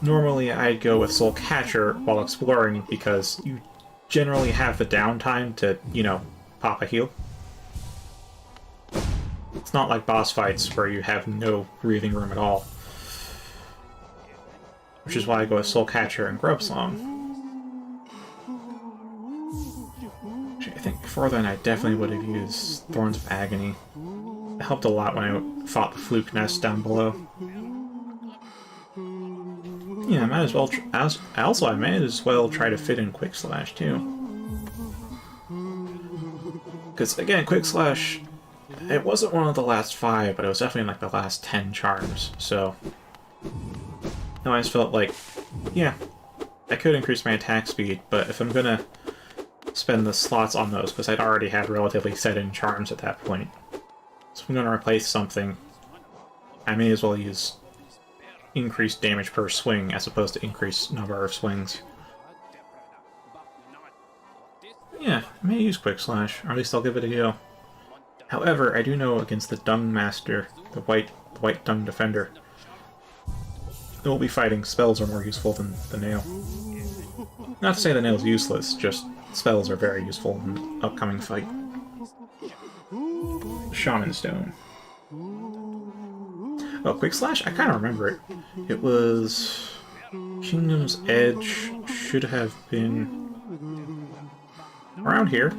Normally I'd go with Soul Catcher while exploring, because you generally have the downtime to, you know, pop a heal. It's not like boss fights where you have no breathing room at all. Which is why I go with Soul Catcher and Grub Song. I think before then I definitely would have used Thorns of Agony. It helped a lot when I fought the Fluke Nest down below. Yeah, I might as well. I might as well try to fit in Quick Slash too. Because again, Quick Slash, it wasn't one of the last 5, but it was definitely like the last 10 charms. So I always felt like, yeah, I could increase my attack speed, but if I'm gonna spend the slots on those, because I'd already had relatively set-in charms at that point. So if I'm going to replace something, I may as well use increased damage per swing as opposed to increased number of swings. Yeah, I may use Quick Slash, or at least I'll give it a go. However, I do know against the Dung Master, the white Dung Defender, they will be fighting spells are more useful than the Nail. Not to say the Nail's useless, just spells are very useful in the upcoming fight. Shaman Stone. Oh, Quick Slash? I kind of remember it. It was Kingdom's Edge. Should have been around here.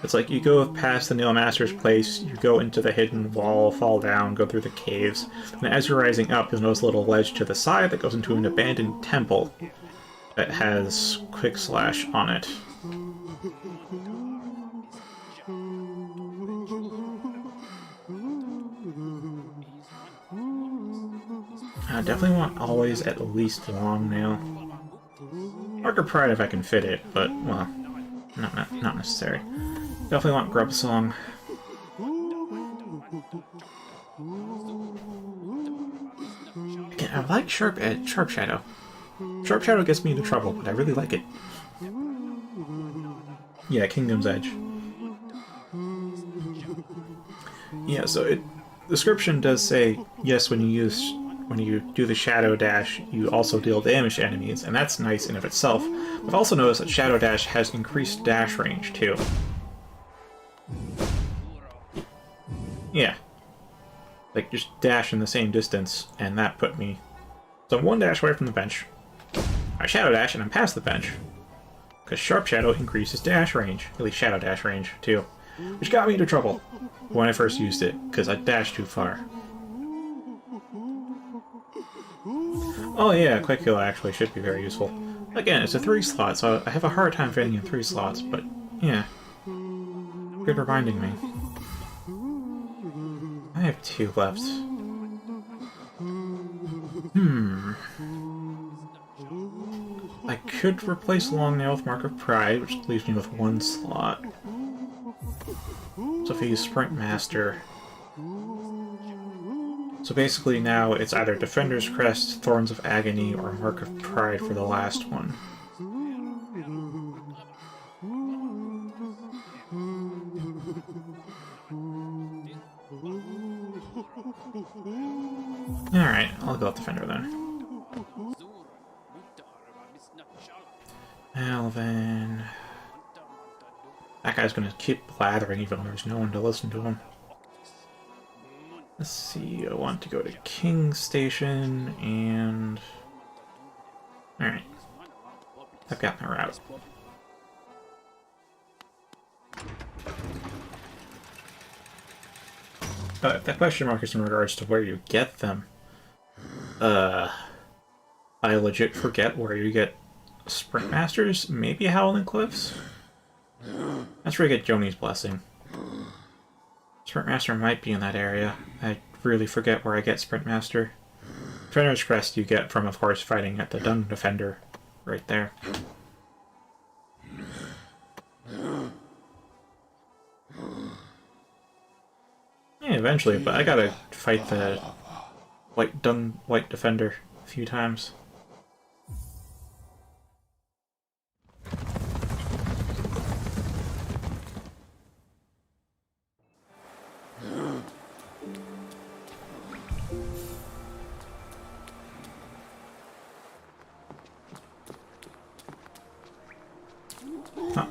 It's like you go past the Nail Master's place, you go into the hidden wall, fall down, go through the caves, and as you're rising up, you'll notice a little ledge to the side that goes into an abandoned temple that has Quick Slash on it. I definitely want always at least Long Nail. Mark of Pride if I can fit it, but, well, not necessary. Definitely want Grub Song. Again, I like Sharp Shadow. Sharp Shadow gets me into trouble, but I really like it. Yeah, Kingdom's Edge. Yeah, so the description does say, yes, when you do the Shadow Dash, you also deal damage to enemies, and that's nice in of itself. I've also noticed that Shadow Dash has increased dash range, too. Yeah. Like, just dash in the same distance, and that put me... So I'm 1 dash away from the bench. I Shadow Dash, and I'm past the bench. Because Sharp Shadow increases dash range. At least Shadow Dash range, too. Which got me into trouble when I first used it, because I dashed too far. Oh yeah, Quick Heal actually should be very useful. Again, it's a 3 slot, so I have a hard time fitting in 3 slots, but yeah. Good reminding me. I have 2 left. I could replace Long Nail with Mark of Pride, which leaves me with 1 slot. So if I use Sprint Master... So basically now it's either Defender's Crest, Thorns of Agony, or Mark of Pride for the last one. Alright, I'll go with Defender then. Alvin. That guy's gonna keep blathering even though there's no one to listen to him. Let's see, I want to go to King's Station and... Alright. I've got my route. If that question mark is in regards to where you get them, I legit forget where you get Sprint Masters, maybe Howling Cliffs? That's where you get Joni's Blessing. Sprint Master might be in that area. I really forget where I get Sprint Master. Defender's Crest you get from, of course, fighting at the Dung Defender. Right there. Yeah, eventually, but I gotta fight the White Defender a few times. Huh.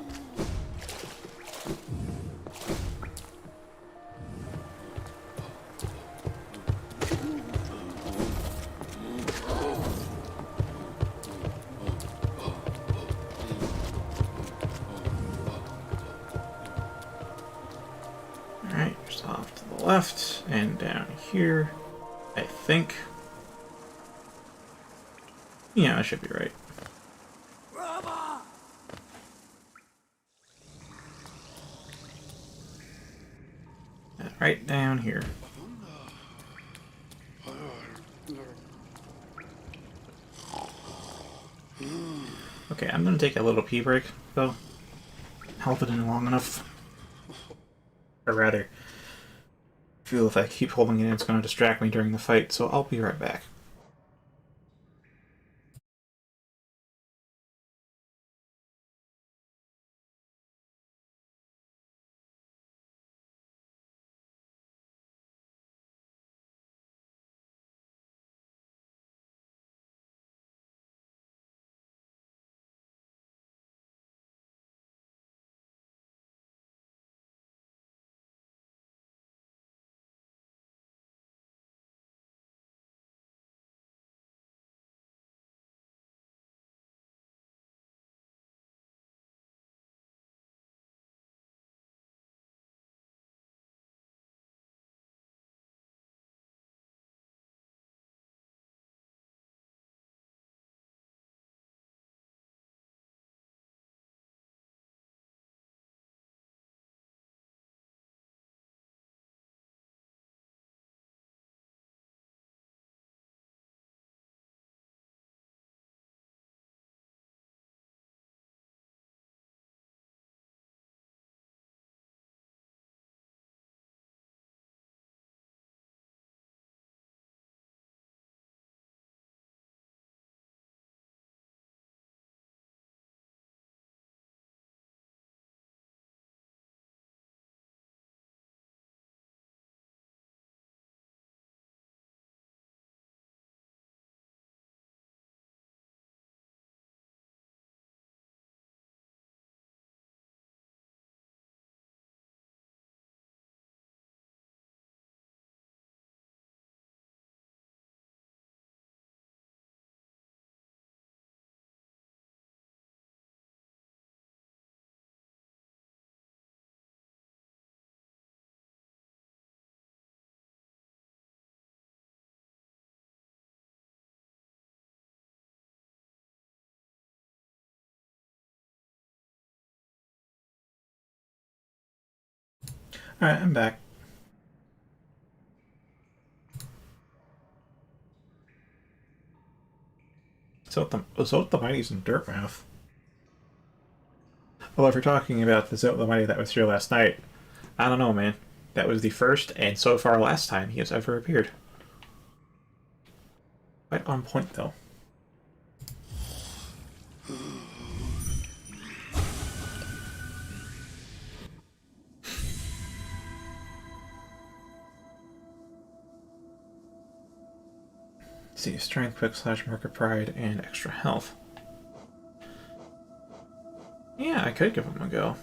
Alright, just off to the left and down here, I think. Yeah, I should be right. Right down here. Okay, I'm gonna take a little pee break, though. Held it in long enough. Or rather, I feel if I keep holding it in, it's gonna distract me during the fight, so I'll be right back. Alright, I'm back. Zote the Mighty's in Dirtmouth. Well, if you're talking about the Zote the Mighty that was here last night, I don't know, man. That was the first and so far last time he has ever appeared. Quite on point, though. Let's see, Strength, Quick Slash, Market Pride, and Extra Health. Yeah, I could give him a go.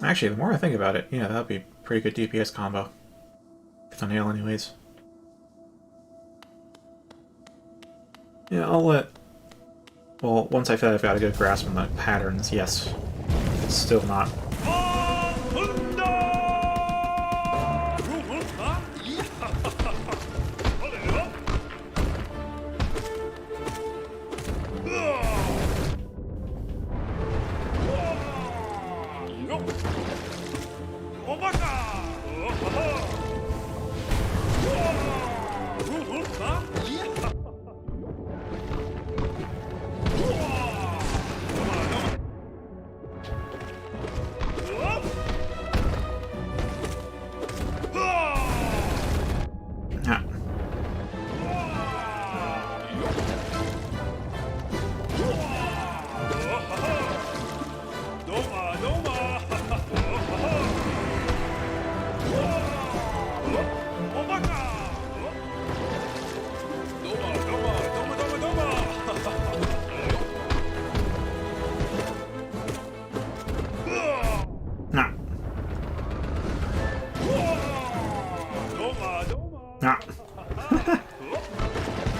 Actually, the more I think about it, yeah, that would be a pretty good DPS combo. It's a nail anyways. Yeah, I'll let... Well, once I feel like I've got a good grasp on the patterns, yes. It's still not...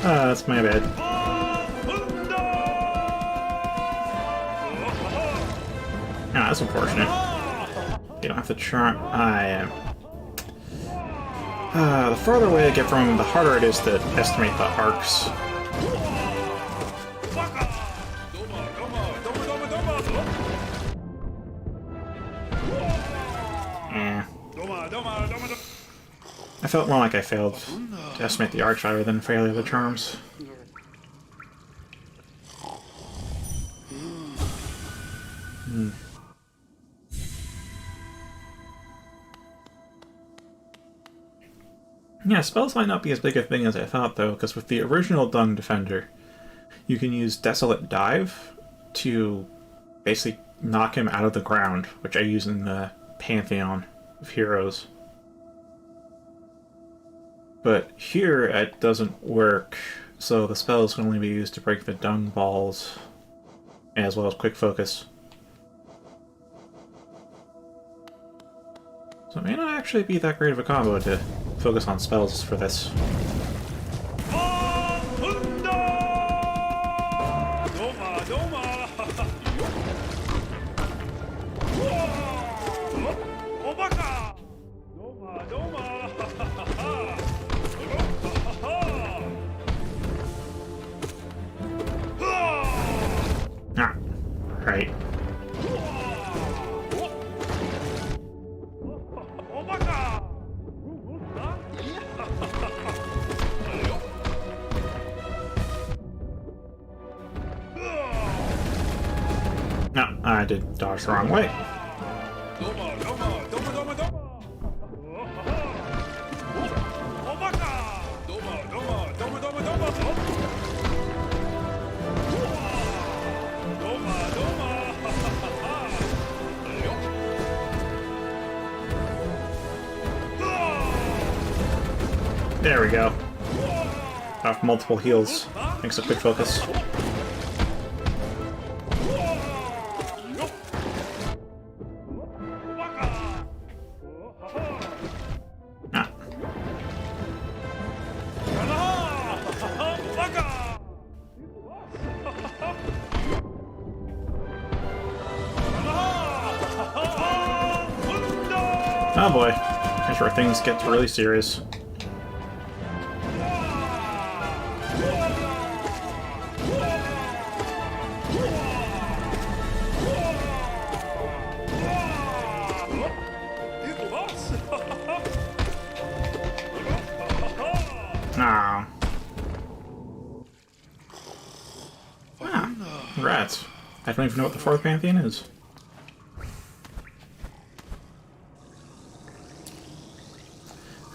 That's my bad. That's unfortunate. You don't have to try. I am. The farther away I get from him, the harder it is to estimate the arcs. I felt more like I failed to estimate the arcs rather than fail the other charms. Yeah, spells might not be as big a thing as I thought, though, because with the original Dung Defender, you can use Desolate Dive to basically knock him out of the ground, which I use in the Pantheon of Heroes. But here, it doesn't work, so the spells can only be used to break the Dung Balls, as well as Quick Focus. So it may not actually be that great of a combo to focus on spells for this. Ah, right. No, I did dodge the wrong way. There we go. Off multiple heals. Thanks to Quick Focus. Ah. Oh boy. Here's where things get really serious. Ah. Rats. I don't even know what the fourth Pantheon is.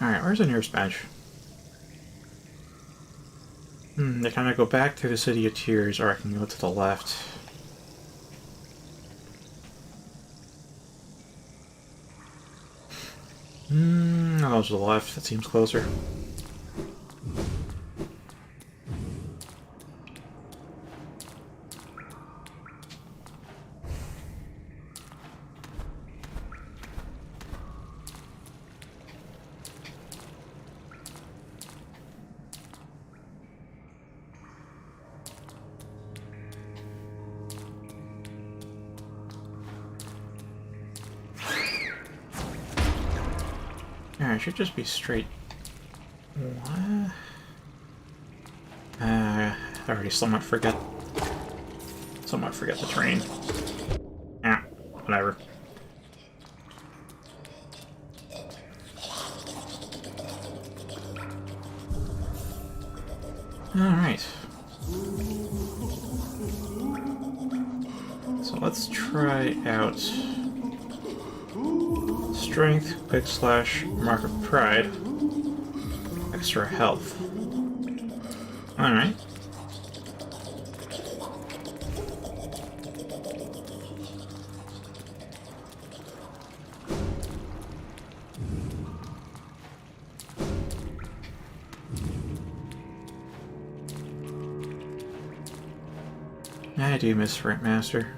Alright, where's the nearest bench? They kind of go back to the City of Tears, or I can go to the left. I'll go to the left, that seems closer. Alright, should just be straight. What? I already somewhat forget the terrain. Yeah, whatever. Alright. So let's try out Strength, Quick Slash, Mark of Pride, Extra Health. Alright. I do miss Sprint Master.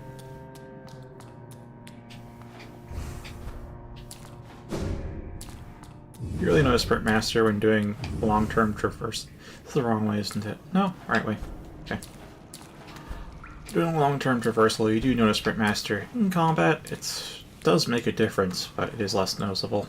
You really notice Sprint Master when doing long-term traverse. This is the wrong way, isn't it? No, right way. Okay. Doing long-term traversal, you do notice Sprint Master. In combat, it does make a difference, but it is less noticeable.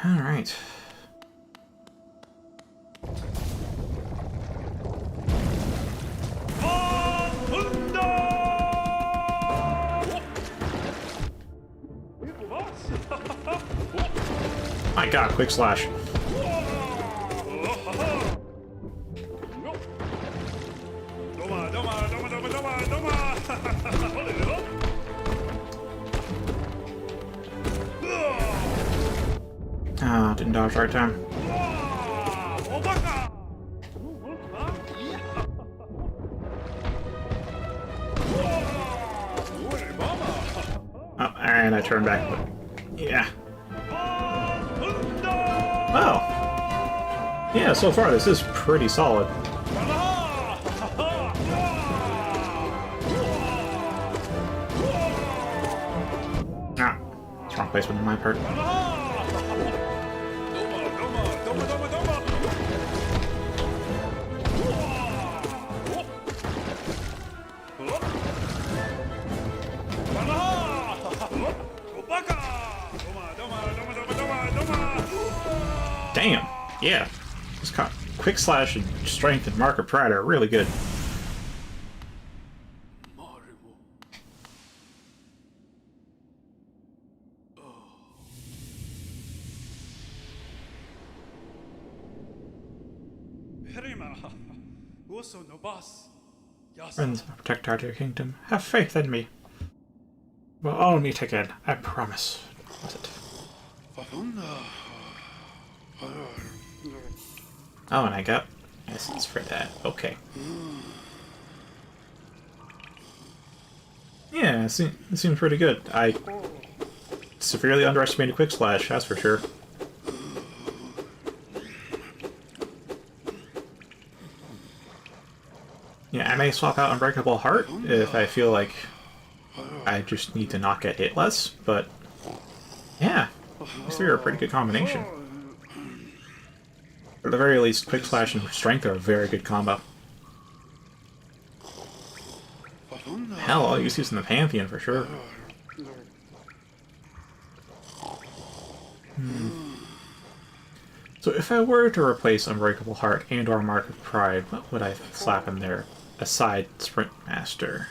Alright. My god, Quick Slash. Ah, didn't dodge right time. Oh, and I turned back, but yeah. Wow. Yeah, so far this is pretty solid. Ah, it's wrong placement on my part. Damn, yeah. This Quick Slash and Strength and Mark of Pride are really good. Friends of Protect Your Kingdom, have faith in me. We'll all meet again, I promise. Was it? Oh, and I got essence for that. Okay. Yeah, it seems pretty good. I severely underestimated Quick Slash, that's for sure. Yeah, I may swap out Unbreakable Heart if I feel like I just need to not get hit less, but yeah, these three are a pretty good combination. At the very least, Quick Slash and Strength are a very good combo. Hell, I'll use these in the Pantheon for sure. So if I were to replace Unbreakable Heart and or Mark of Pride, what would I slap in there aside Sprint Master?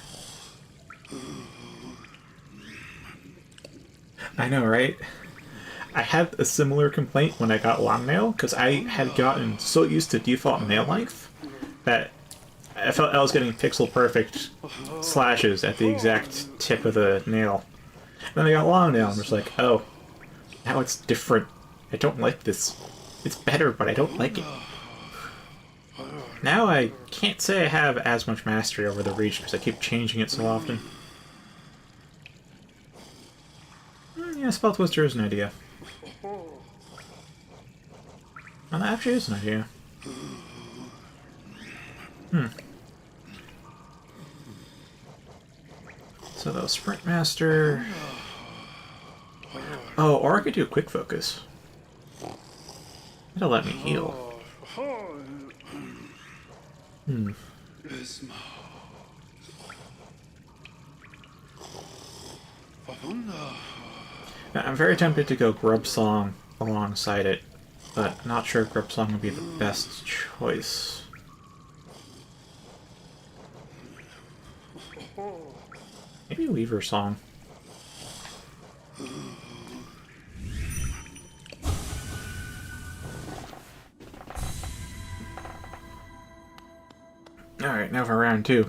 I know, right? I had a similar complaint when I got Long Nail, because I had gotten so used to default nail length that I felt I was getting pixel perfect slashes at the exact tip of the nail. And then I got Long Nail, and I'm just like, oh, now it's different. I don't like this. It's better, but I don't like it. Now I can't say I have as much mastery over the reach because I keep changing it so often. Yeah, Spell Twister is an idea. Well, that actually is an idea. So they'll Sprint Master. Oh, or I could do a Quick Focus. It'll let me heal. Hmm. Now, I'm very tempted to go Grub Song alongside it, but not sure if Grub Song would be the best choice. Maybe Weaver Song. Alright, now for round 2.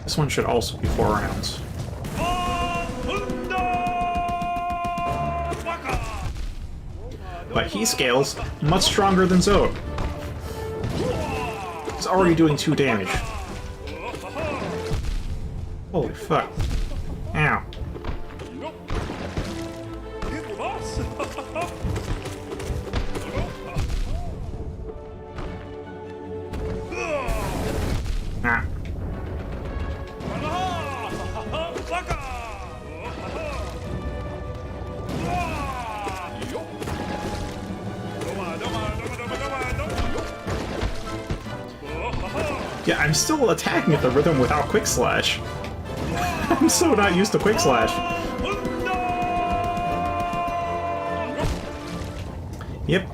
This one should also be 4 rounds. But he scales much stronger than Zode. He's already doing 2 damage. Holy fuck. Ow. Ah. Yeah, I'm still attacking at the rhythm without Quick Slash. I'm so not used to Quick Slash. Yep.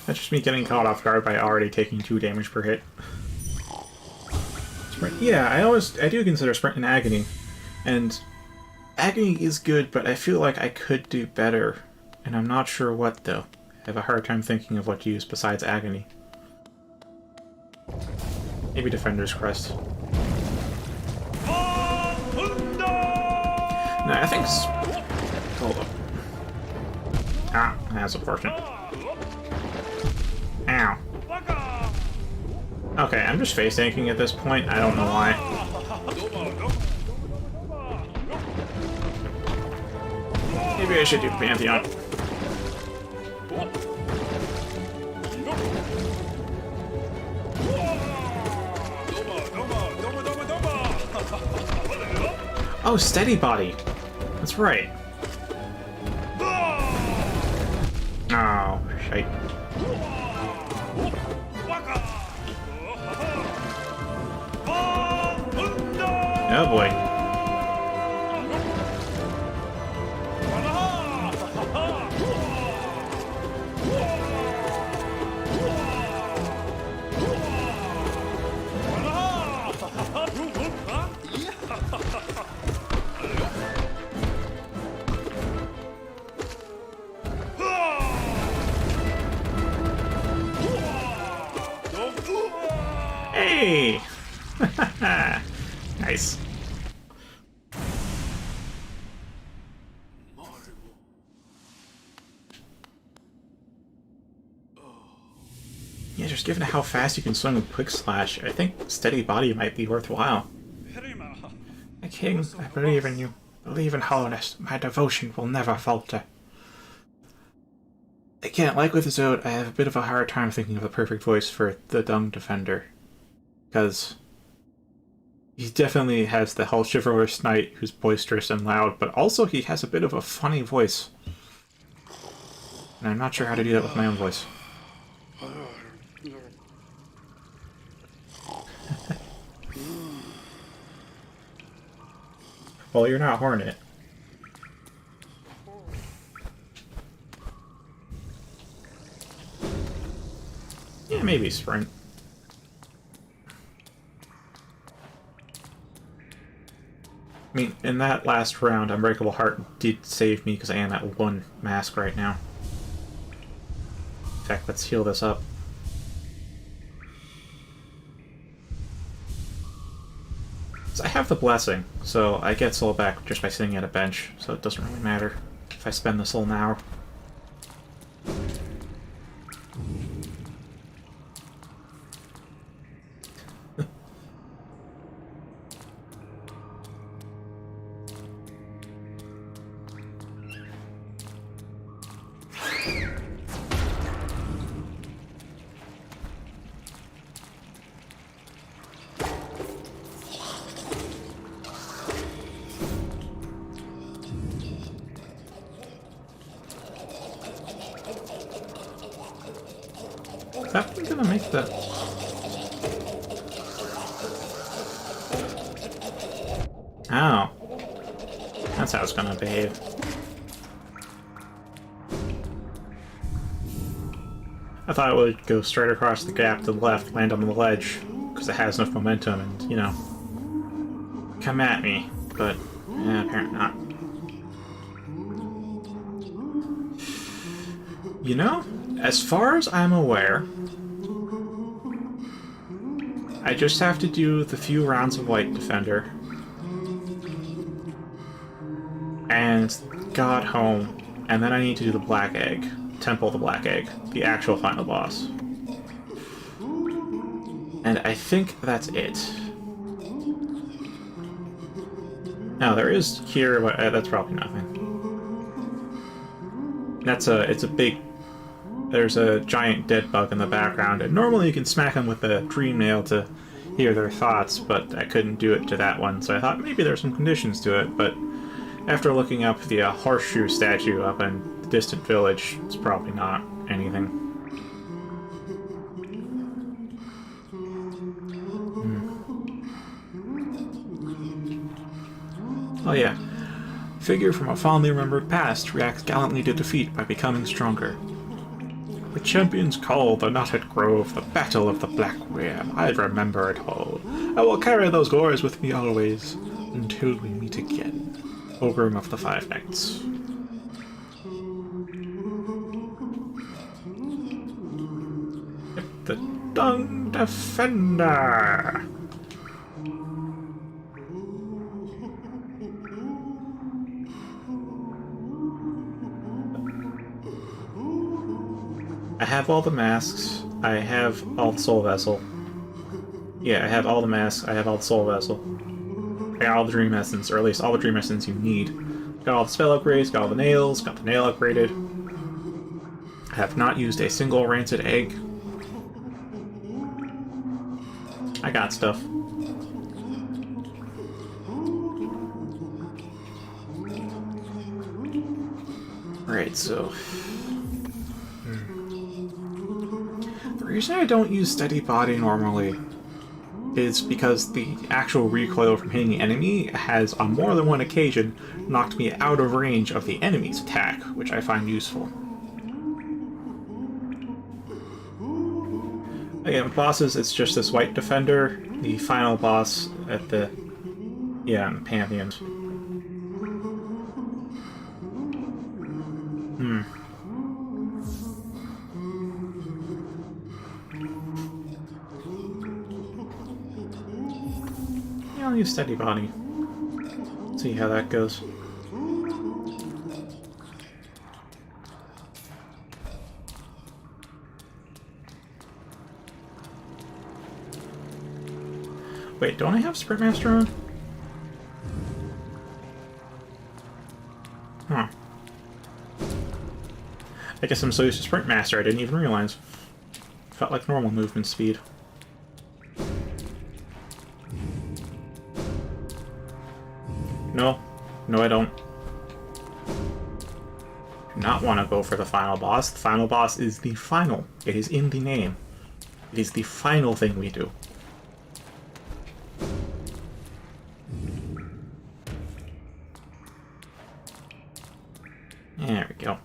That's just me getting caught off guard by already taking 2 damage per hit. Sprint. Yeah, I do consider Sprint and Agony. And Agony is good, but I feel like I could do better. And I'm not sure what, though. I have a hard time thinking of what to use besides Agony. Maybe Defender's Crest. No, I think... Hold up. Ah, that's unfortunate. Ow. Okay, I'm just face tanking at this point. I don't know why. Maybe I should do Pantheon. Oh, Steady Body. That's right. Oh, shite. Oh boy. Hey! Nice. Yeah, just given how fast you can swing with Quick Slash, I think Steady Body might be worthwhile. My king, I believe in you. Believe in hollowness. My devotion will never falter. Again, like with Zode, I have a bit of a hard time thinking of the perfect voice for the Dung Defender. Because he definitely has the whole chivalrous knight who's boisterous and loud, but also he has a bit of a funny voice. And I'm not sure how to do that with my own voice. Well, you're not Hornet. Yeah, maybe Sprint. I mean, in that last round, Unbreakable Heart did save me because I am at 1 mask right now. In fact, let's heal this up. So I have the Blessing, so I get soul back just by sitting at a bench, so it doesn't really matter if I spend the soul now. Is that gonna make the... Oh. That's how it's gonna behave. I thought it would go straight across the gap to the left, land on the ledge, because it has enough momentum and, you know, come at me. But, yeah, apparently not. You know, as far as I'm aware, I just have to do the few rounds of White Defender and got home, and then I need to do the Black Egg. Temple of the Black Egg, the actual final boss. And I think that's it. Now, there is here, but that's probably nothing. It's a big... There's a giant dead bug in the background, and normally you can smack them with a dream nail to hear their thoughts, but I couldn't do it to that one, so I thought maybe there's some conditions to it, but after looking up the horseshoe statue up in the distant village, it's probably not anything. Oh yeah. Figure from a fondly remembered past reacts gallantly to defeat by becoming stronger. The champions call the knotted grove the Battle of the Black Ram. I remember it all. I will carry those glories with me always, until we meet again. Ogrim of the Five Knights. The Dung Defender! I have all the masks. I have all the soul vessel. Yeah, I have all the masks. I have all the soul vessel. I got all the dream essence, or at least all the dream essence you need. Got all the spell upgrades, got all the nails, got the nail upgraded. I have not used a single rancid egg. I got stuff. Alright, so... The reason I don't use Steady Body normally is because the actual recoil from hitting the enemy has, on more than one occasion, knocked me out of range of the enemy's attack, which I find useful. Again, bosses, it's just this White Defender, the final boss at the... yeah, in the Pantheon. Yeah, I'll use Steady Body. See how that goes. Wait, don't I have Sprint Master on? Huh. I guess I'm so used to Sprint Master I didn't even realize. Felt like normal movement speed. No. No, I don't. Do not want to go for the final boss. The final boss is the final. It is in the name. It is the final thing we do. There we go.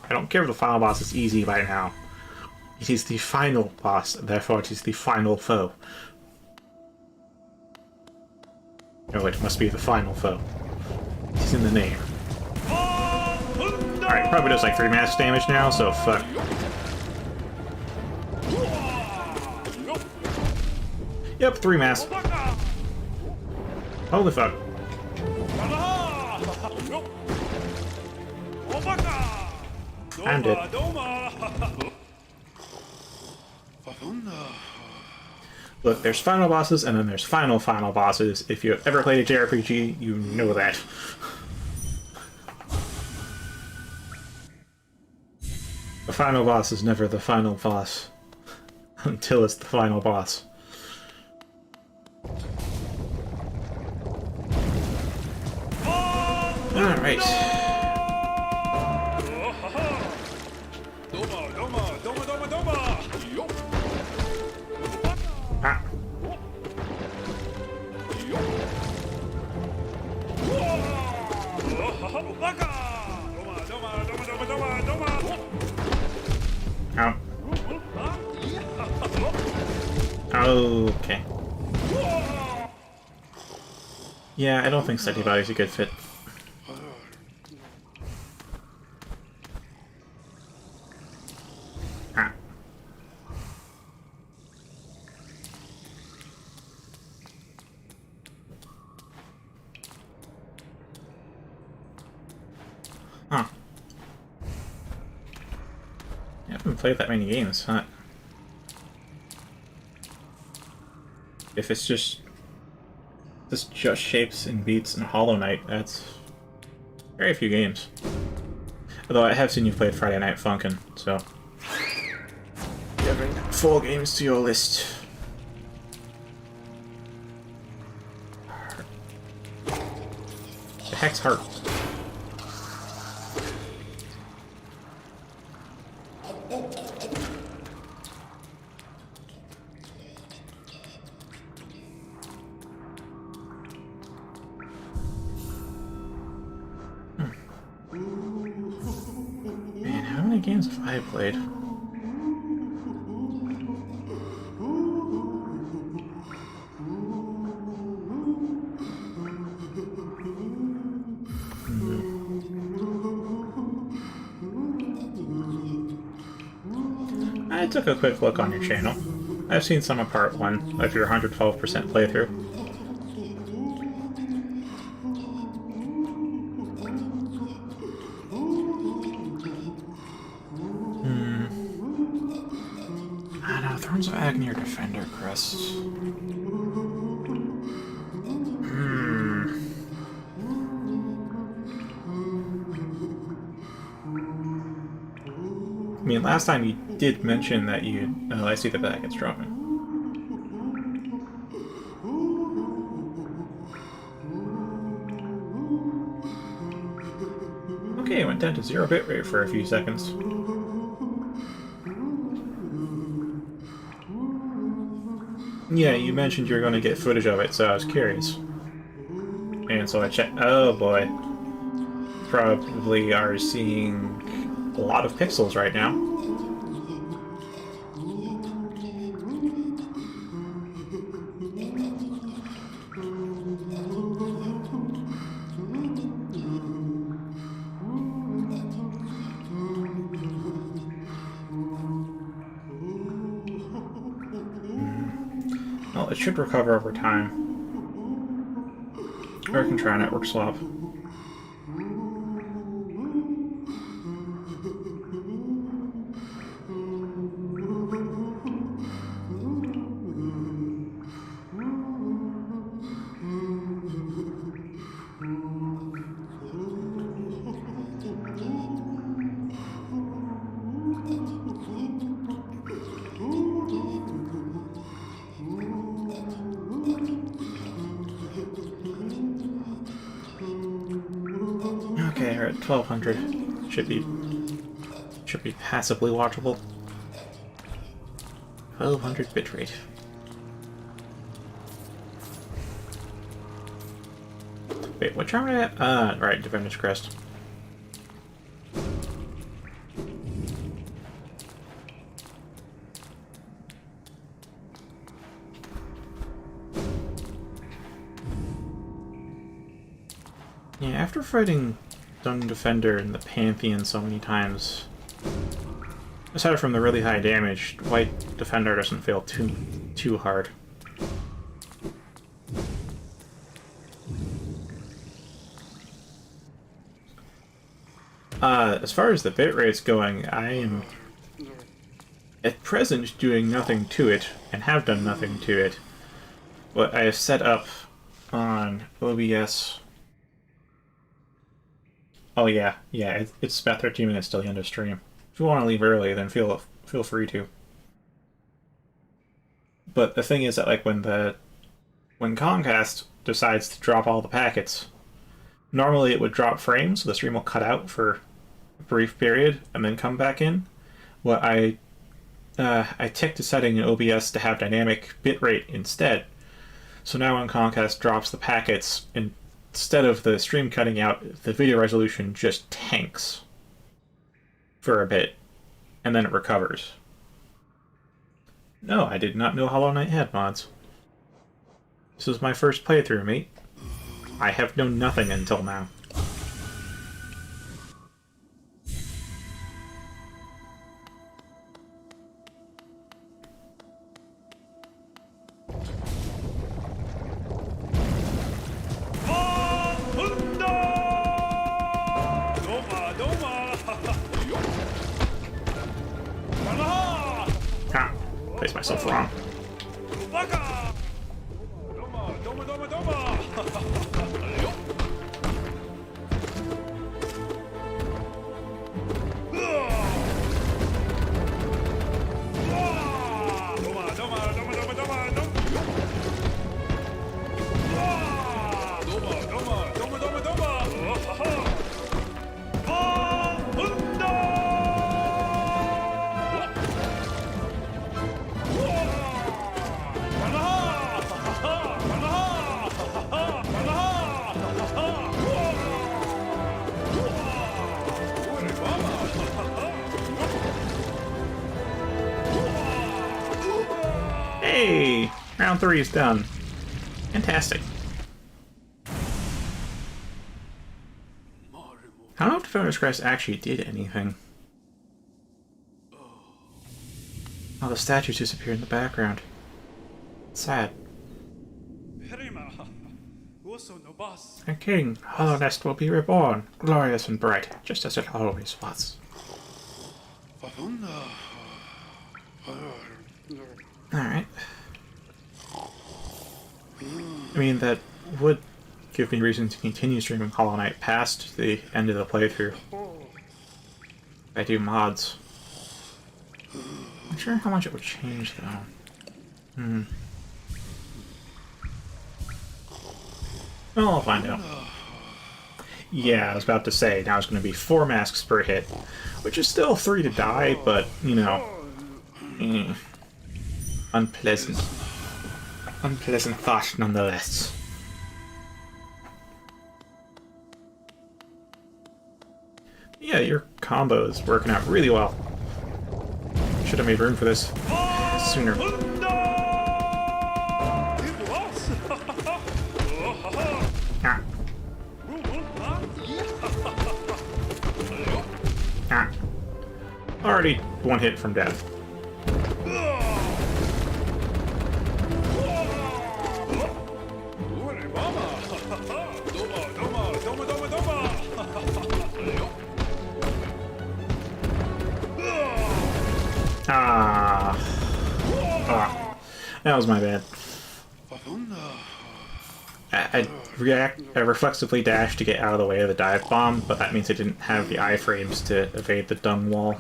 I don't care if the final boss is easy by now. It is the final boss, therefore it is the final foe. Oh, it must be the final foe. It's in the name. Alright, probably does like 3 mass damage now, so fuck. Yep, 3 mass. Holy fuck. I'm dead. Look, there's final bosses and then there's final bosses. If you have ever played a JRPG, you know that. The final boss is never the final boss until it's the final boss. Alright. Ah. Ow. Okay. Yeah, I don't think Steady Body's a good fit. Ah. Huh. I haven't played that many games, huh? If it's just shapes and beats and Hollow Knight, that's very few games. Although I have seen you played Friday Night Funkin', so you having 4 games to your list. The heck's Heart? Man, how many games have I played? I took a quick look on your channel. I've seen some of part 1 of your 112% playthrough. I don't know, Thrones of Agony or Defender Crest. I mean, last time you did mention that you... Oh, I see the back, it's dropping. Okay, it went down to 0 bitrate for a few seconds. Yeah, you mentioned you were going to get footage of it, so I was curious. And so I checked... Oh boy. Probably are seeing a lot of pixels right now. Well, it should recover over time. Or I can try a network swap. Okay, we're at 1200. Should be passably watchable. 1200 bitrate. Wait, what charm am I at? Right, Defender's Crest. Yeah, after fighting Stone Defender in the Pantheon so many times, aside from the really high damage, White Defender doesn't feel too hard. As far as the bitrate's going, I am at present doing nothing to it, and have done nothing to it. What I have set up on OBS... Oh yeah, it's about 13 minutes till the end of stream. If you want to leave early, then feel free to. But the thing is that, like, when Comcast decides to drop all the packets, Normally it would drop frames, so the stream will cut out for a brief period and then come back in. What I ticked a setting in OBS to have dynamic bitrate instead. So now when Comcast drops the packets, instead of the stream cutting out, the video resolution just tanks for a bit, and then it recovers. No, I did not know Hollow Knight had mods. This is my first playthrough, mate. I have known nothing until now. Ah, placed myself wrong. Hey! Round 3 is done. Fantastic. I don't know if Defender's Crest actually did anything. Oh, the statues disappeared in the background. Sad. And King, Hollow Nest will be reborn, glorious and bright, just as it always was. Alright. I mean, that would give me reason to continue streaming Hollow Knight past the end of the playthrough. If I do mods. I'm not sure how much it would change, though. Well, I'll find out. Yeah, I was about to say, now it's going to be 4 masks per hit, which is still 3 to die, but, you know, unpleasant. Unpleasant thought, nonetheless. Yeah, your combo is working out really well. Should have made room for this sooner. Ah. Ah. Already 1 hit from death. Ah. Ah. That was my bad. I reflexively dashed to get out of the way of the dive bomb, but that means I didn't have the iframes to evade the dung wall.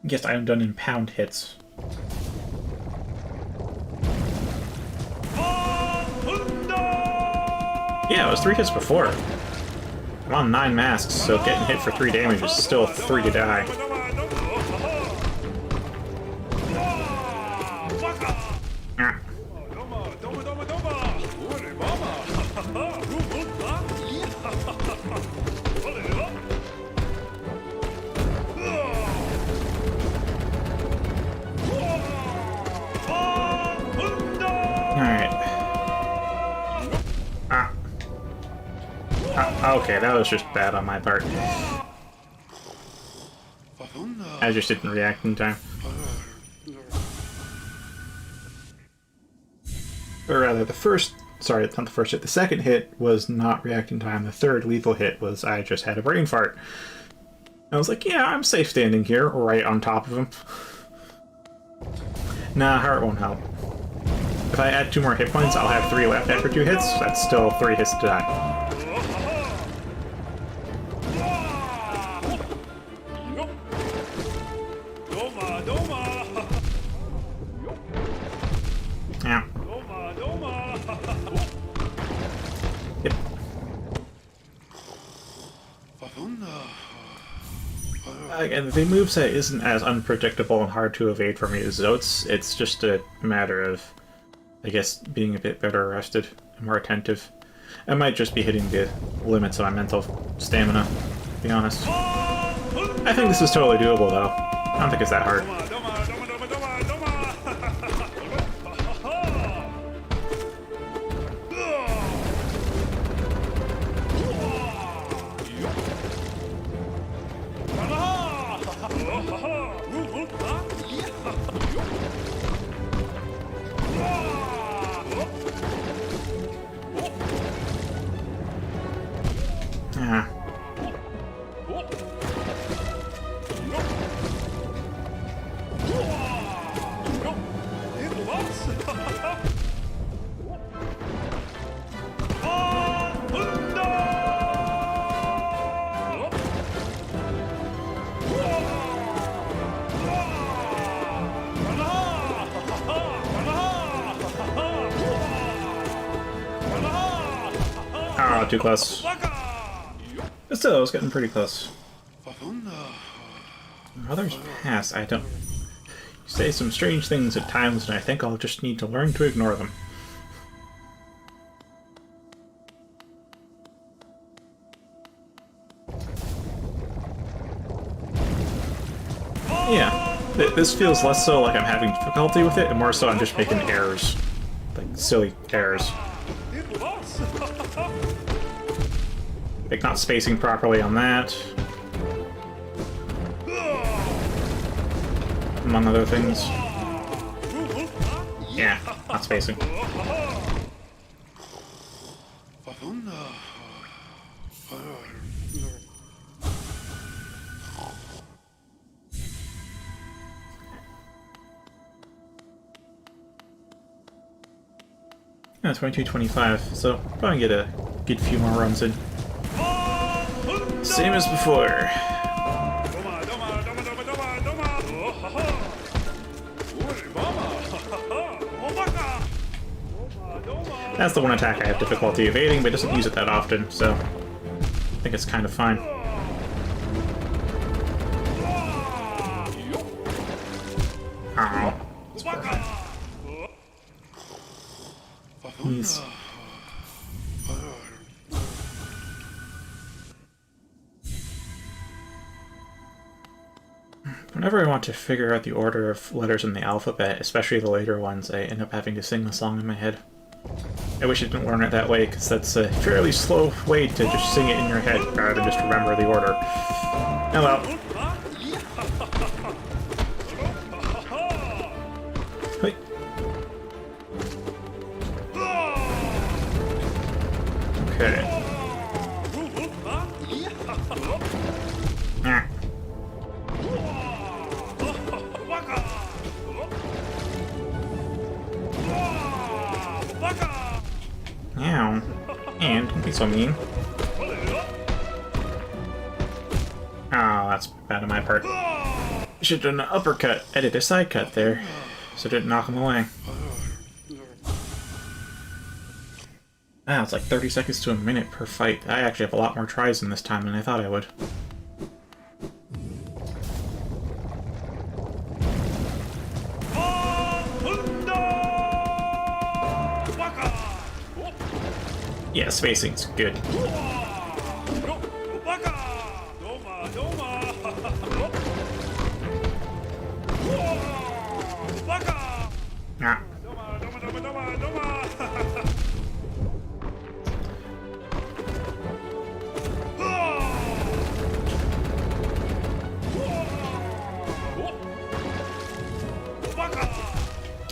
Yes, I am done in pound hits. Yeah, it was 3 hits before. I'm on 9 masks, so getting hit for 3 damage is still 3 to die. Ah. Okay, that was just bad on my part. I just didn't react in time. Or rather, the second hit was not react in time. The third lethal hit was I just had a brain fart. I was like, yeah, I'm safe standing here, right on top of him. Nah, heart won't help. If I add 2 more hit points, I'll have 3 left after 2 hits. That's still 3 hits to die. Again, the moveset isn't as unpredictable and hard to evade for me as Zotes. It's just a matter of, I guess, being a bit better rested and more attentive. I might just be hitting the limits of my mental stamina, to be honest. I think this is totally doable, though. I don't think it's that hard. Yeah. Oh, too close. But still, I was getting pretty close. Mother's Pass, I don't... You say some strange things at times, and I think I'll just need to learn to ignore them. Yeah, this feels less so like I'm having difficulty with it, and more so I'm just making errors. Like, silly errors. Like, not spacing properly on that. Among other things. Yeah, not spacing. Yeah, 22-25, so probably get a good few more runs in. Same as before. That's the one attack I have difficulty evading, but it doesn't use it that often, so I think it's kind of fine. Ow. He's... Whenever I want to figure out the order of letters in the alphabet, especially the later ones, I end up having to sing the song in my head. I wish I didn't learn it that way, because that's a fairly slow way to just sing it in your head, rather than just remember the order. Oh well. Wait. Okay. Ah. Ow. And, don't be so mean. Oh, that's bad on my part. I should have done an uppercut. I did a side cut there, so it didn't knock him away. Ah, it's like 30 seconds to a minute per fight. I actually have a lot more tries in this time than I thought I would. Yeah, spacing's good. Ah.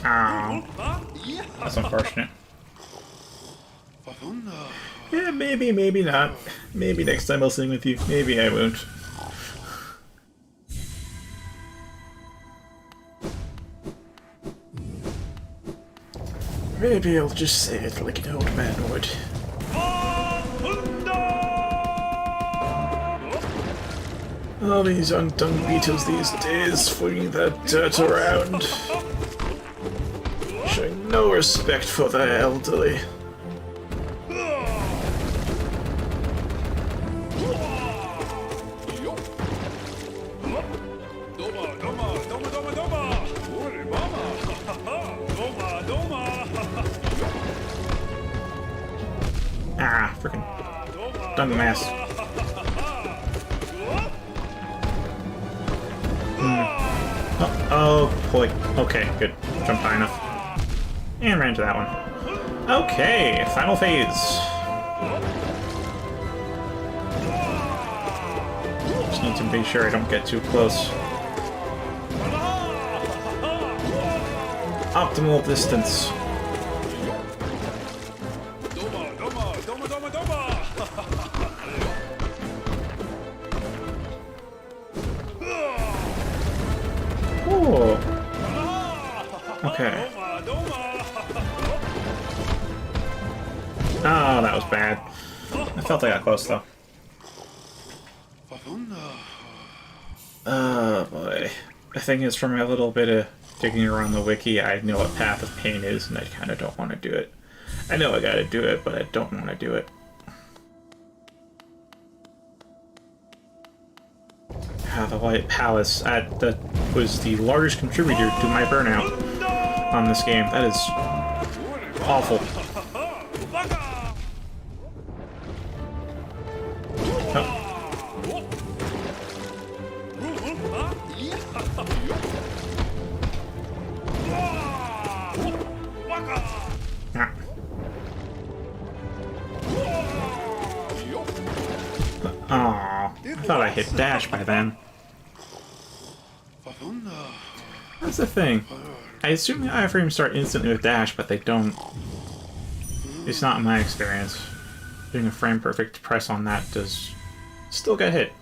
Oh. That's unfortunate. Yeah, maybe, maybe not. Maybe next time I'll sing with you. Maybe I won't. Maybe I'll just say it like an old man would. All these undone Beatles these days flinging that dirt around. Showing no respect for the elderly. done the mask. Oh boy. Okay, good. Jumped high enough. And ran to that one. Okay, final phase. Just need to be sure I don't get too close. Optimal distance. Ooh. Okay. Oh, that was bad. I felt I got close, though. Oh, boy. The thing is, from a little bit of digging around the wiki, I know what Path of Pain is, and I kind of don't want to do it. I know I gotta do it, but I don't want to do it. The White Palace that was the largest contributor to my burnout on this game. That is awful. Aw, I thought I hit dash by then. That's the thing. I assume the iframes start instantly with dash, but they don't. It's not in my experience. Doing a frame perfect press on that does still get hit.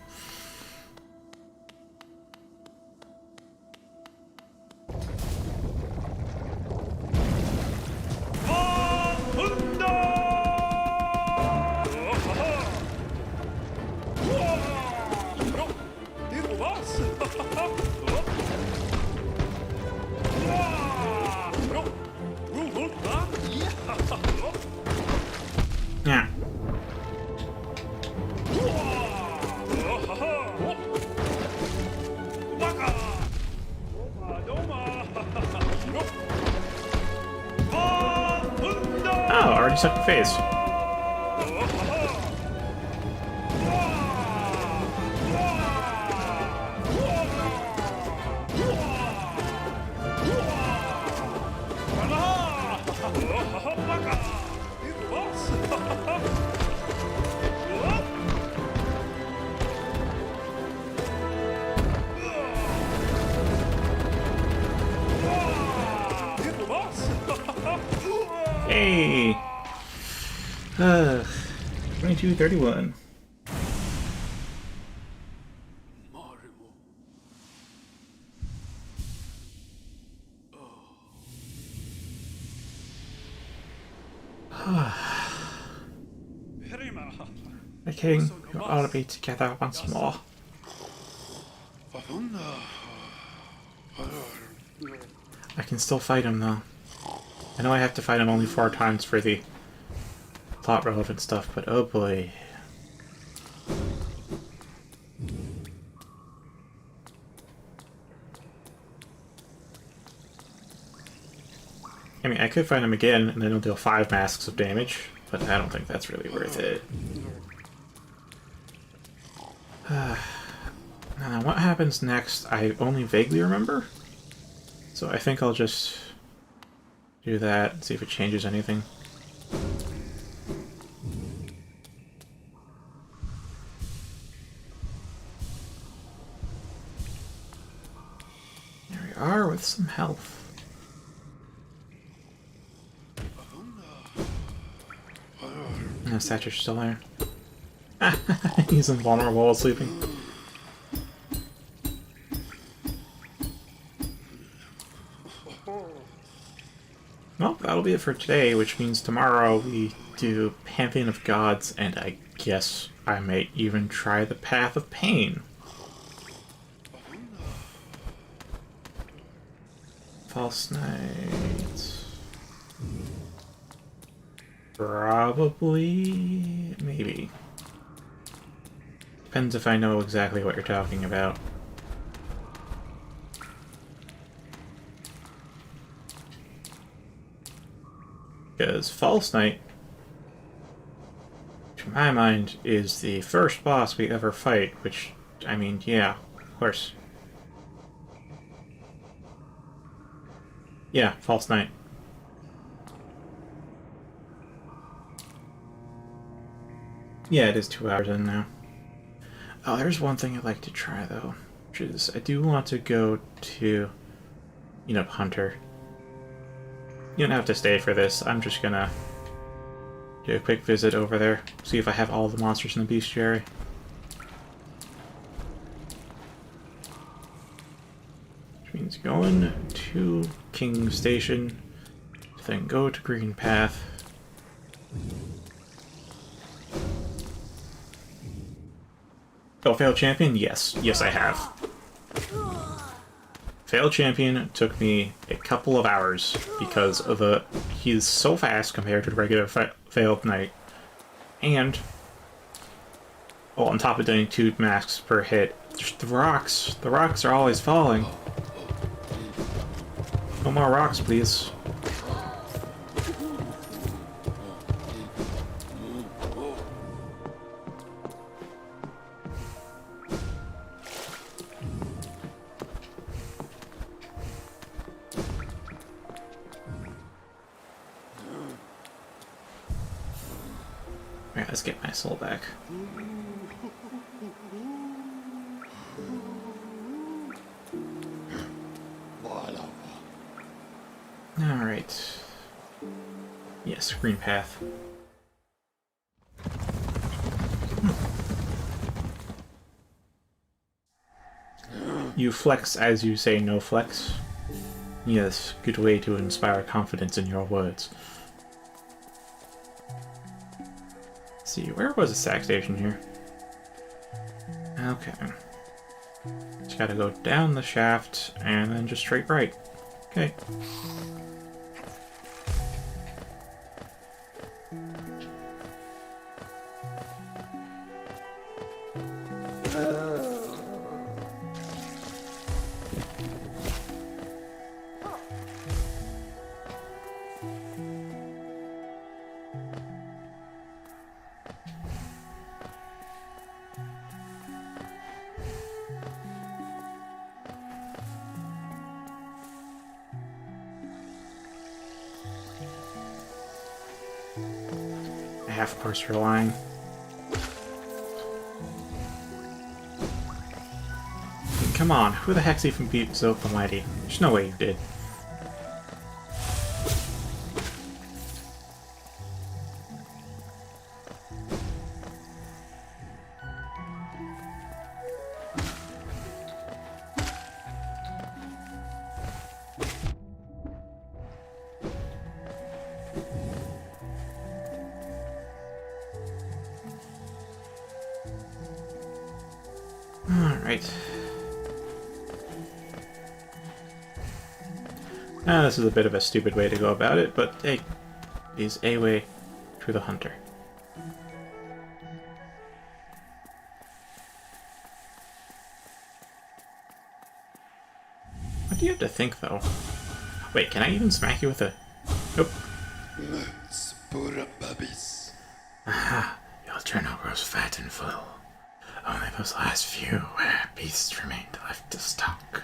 Yeah. Oh, already second phase. Hey! 22:31. The king, we ought to be together once more. I can still fight him, though. I know I have to fight him only 4 times for the plot-relevant stuff, but oh boy. I mean, I could fight him again, and then he'll deal 5 masks of damage, but I don't think that's really worth it. Now, what happens next, I only vaguely remember. So I think I'll just do that and see if it changes anything. There we are with some health. No, Satch's still there. He's invulnerable while sleeping. Well, that'll be it for today, which means tomorrow we do Pantheon of Gods, and I guess I may even try the Path of Pain. False Knight. Probably... maybe. Depends if I know exactly what you're talking about. Because False Knight, which in my mind, is the first boss we ever fight, which, I mean, yeah, of course. Yeah, False Knight. Yeah, it is 2 hours in now. Oh, there's one thing I'd like to try, though, which is I do want to go to, you know, Hunter. You don't have to stay for this. I'm just gonna do a quick visit over there, see if I have all the monsters in the bestiary. Which means going to King Station, then go to Green Path. Oh, Failed Champion? Yes. Yes, I have. Failed Champion took me a couple of hours because of the... He's so fast compared to the regular Failed Knight. And... well, on top of doing 2 masks per hit, just the rocks. The rocks are always falling. No more rocks, please. Alright, let's get my soul back. Alright. Yes, Green Path. You flex as you say no flex. Yes, good way to inspire confidence in your words. Let's see, where was the sack station here? Okay. Just gotta go down the shaft and then just straight right. Okay. Half course you're lying. Come on, who the heck's even beat Zope the Mighty? There's no way you did. Alright. This is a bit of a stupid way to go about it, but hey, is a way to the hunter. What do you have to think, though? Wait, can I even smack you with a... Nope. Aha, your journal grows fat and full. Only those last few rare beasts remained left to stock.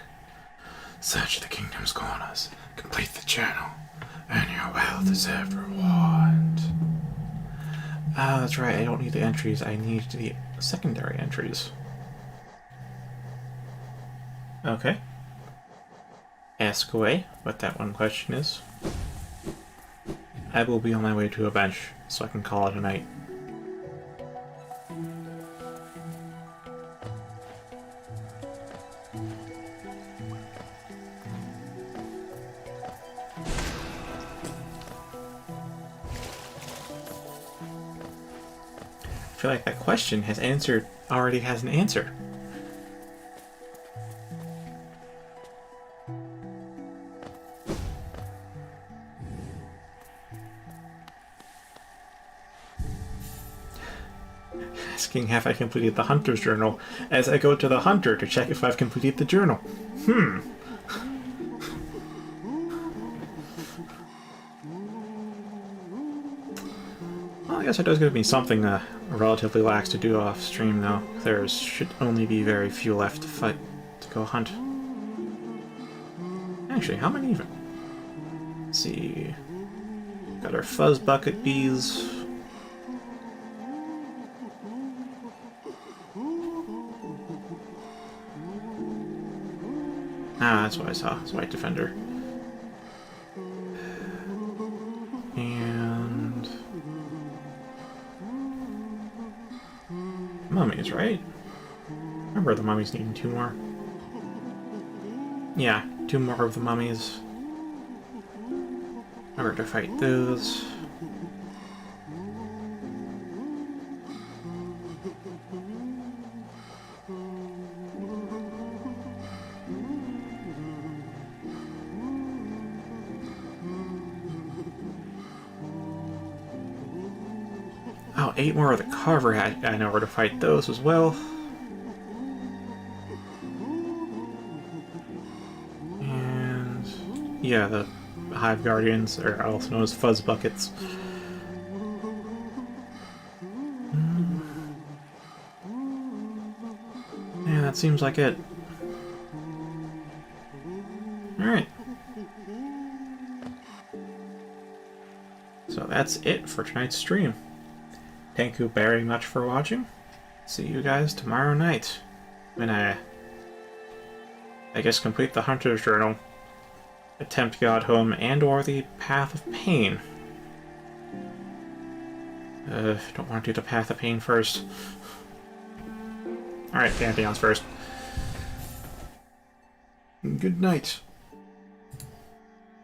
Search the kingdom's corners, complete the journal, earn your well-deserved reward. Ah, that's right, I don't need the entries, I need the secondary entries. Okay. Ask away what that one question is. I will be on my way to a bench, so I can call it a night. I feel like that question already has an answer. Asking have I completed the hunter's journal as I go to the hunter to check if I've completed the journal. Well, I guess it does give me something relatively lax to do off stream though. There should only be very few left to fight to go hunt. Actually, how many even? Let's see. Got our fuzz bucket bees. Ah, that's what I saw. It's White Defender. And mummies, right? Remember the mummies needing 2 more. Yeah, 2 more of the mummies. Remember to fight those. Oh, 8 more of the carver hat. I know where to fight those as well. And yeah, the Hive Guardians are also known as Fuzz Buckets. Yeah, that seems like it. Alright. So that's it for tonight's stream. Thank you very much for watching. See you guys tomorrow night when I guess complete the Hunter's Journal, attempt God Home, and or the Path of Pain. Don't want to do the Path of Pain first. Alright, Pantheon's first. Good night.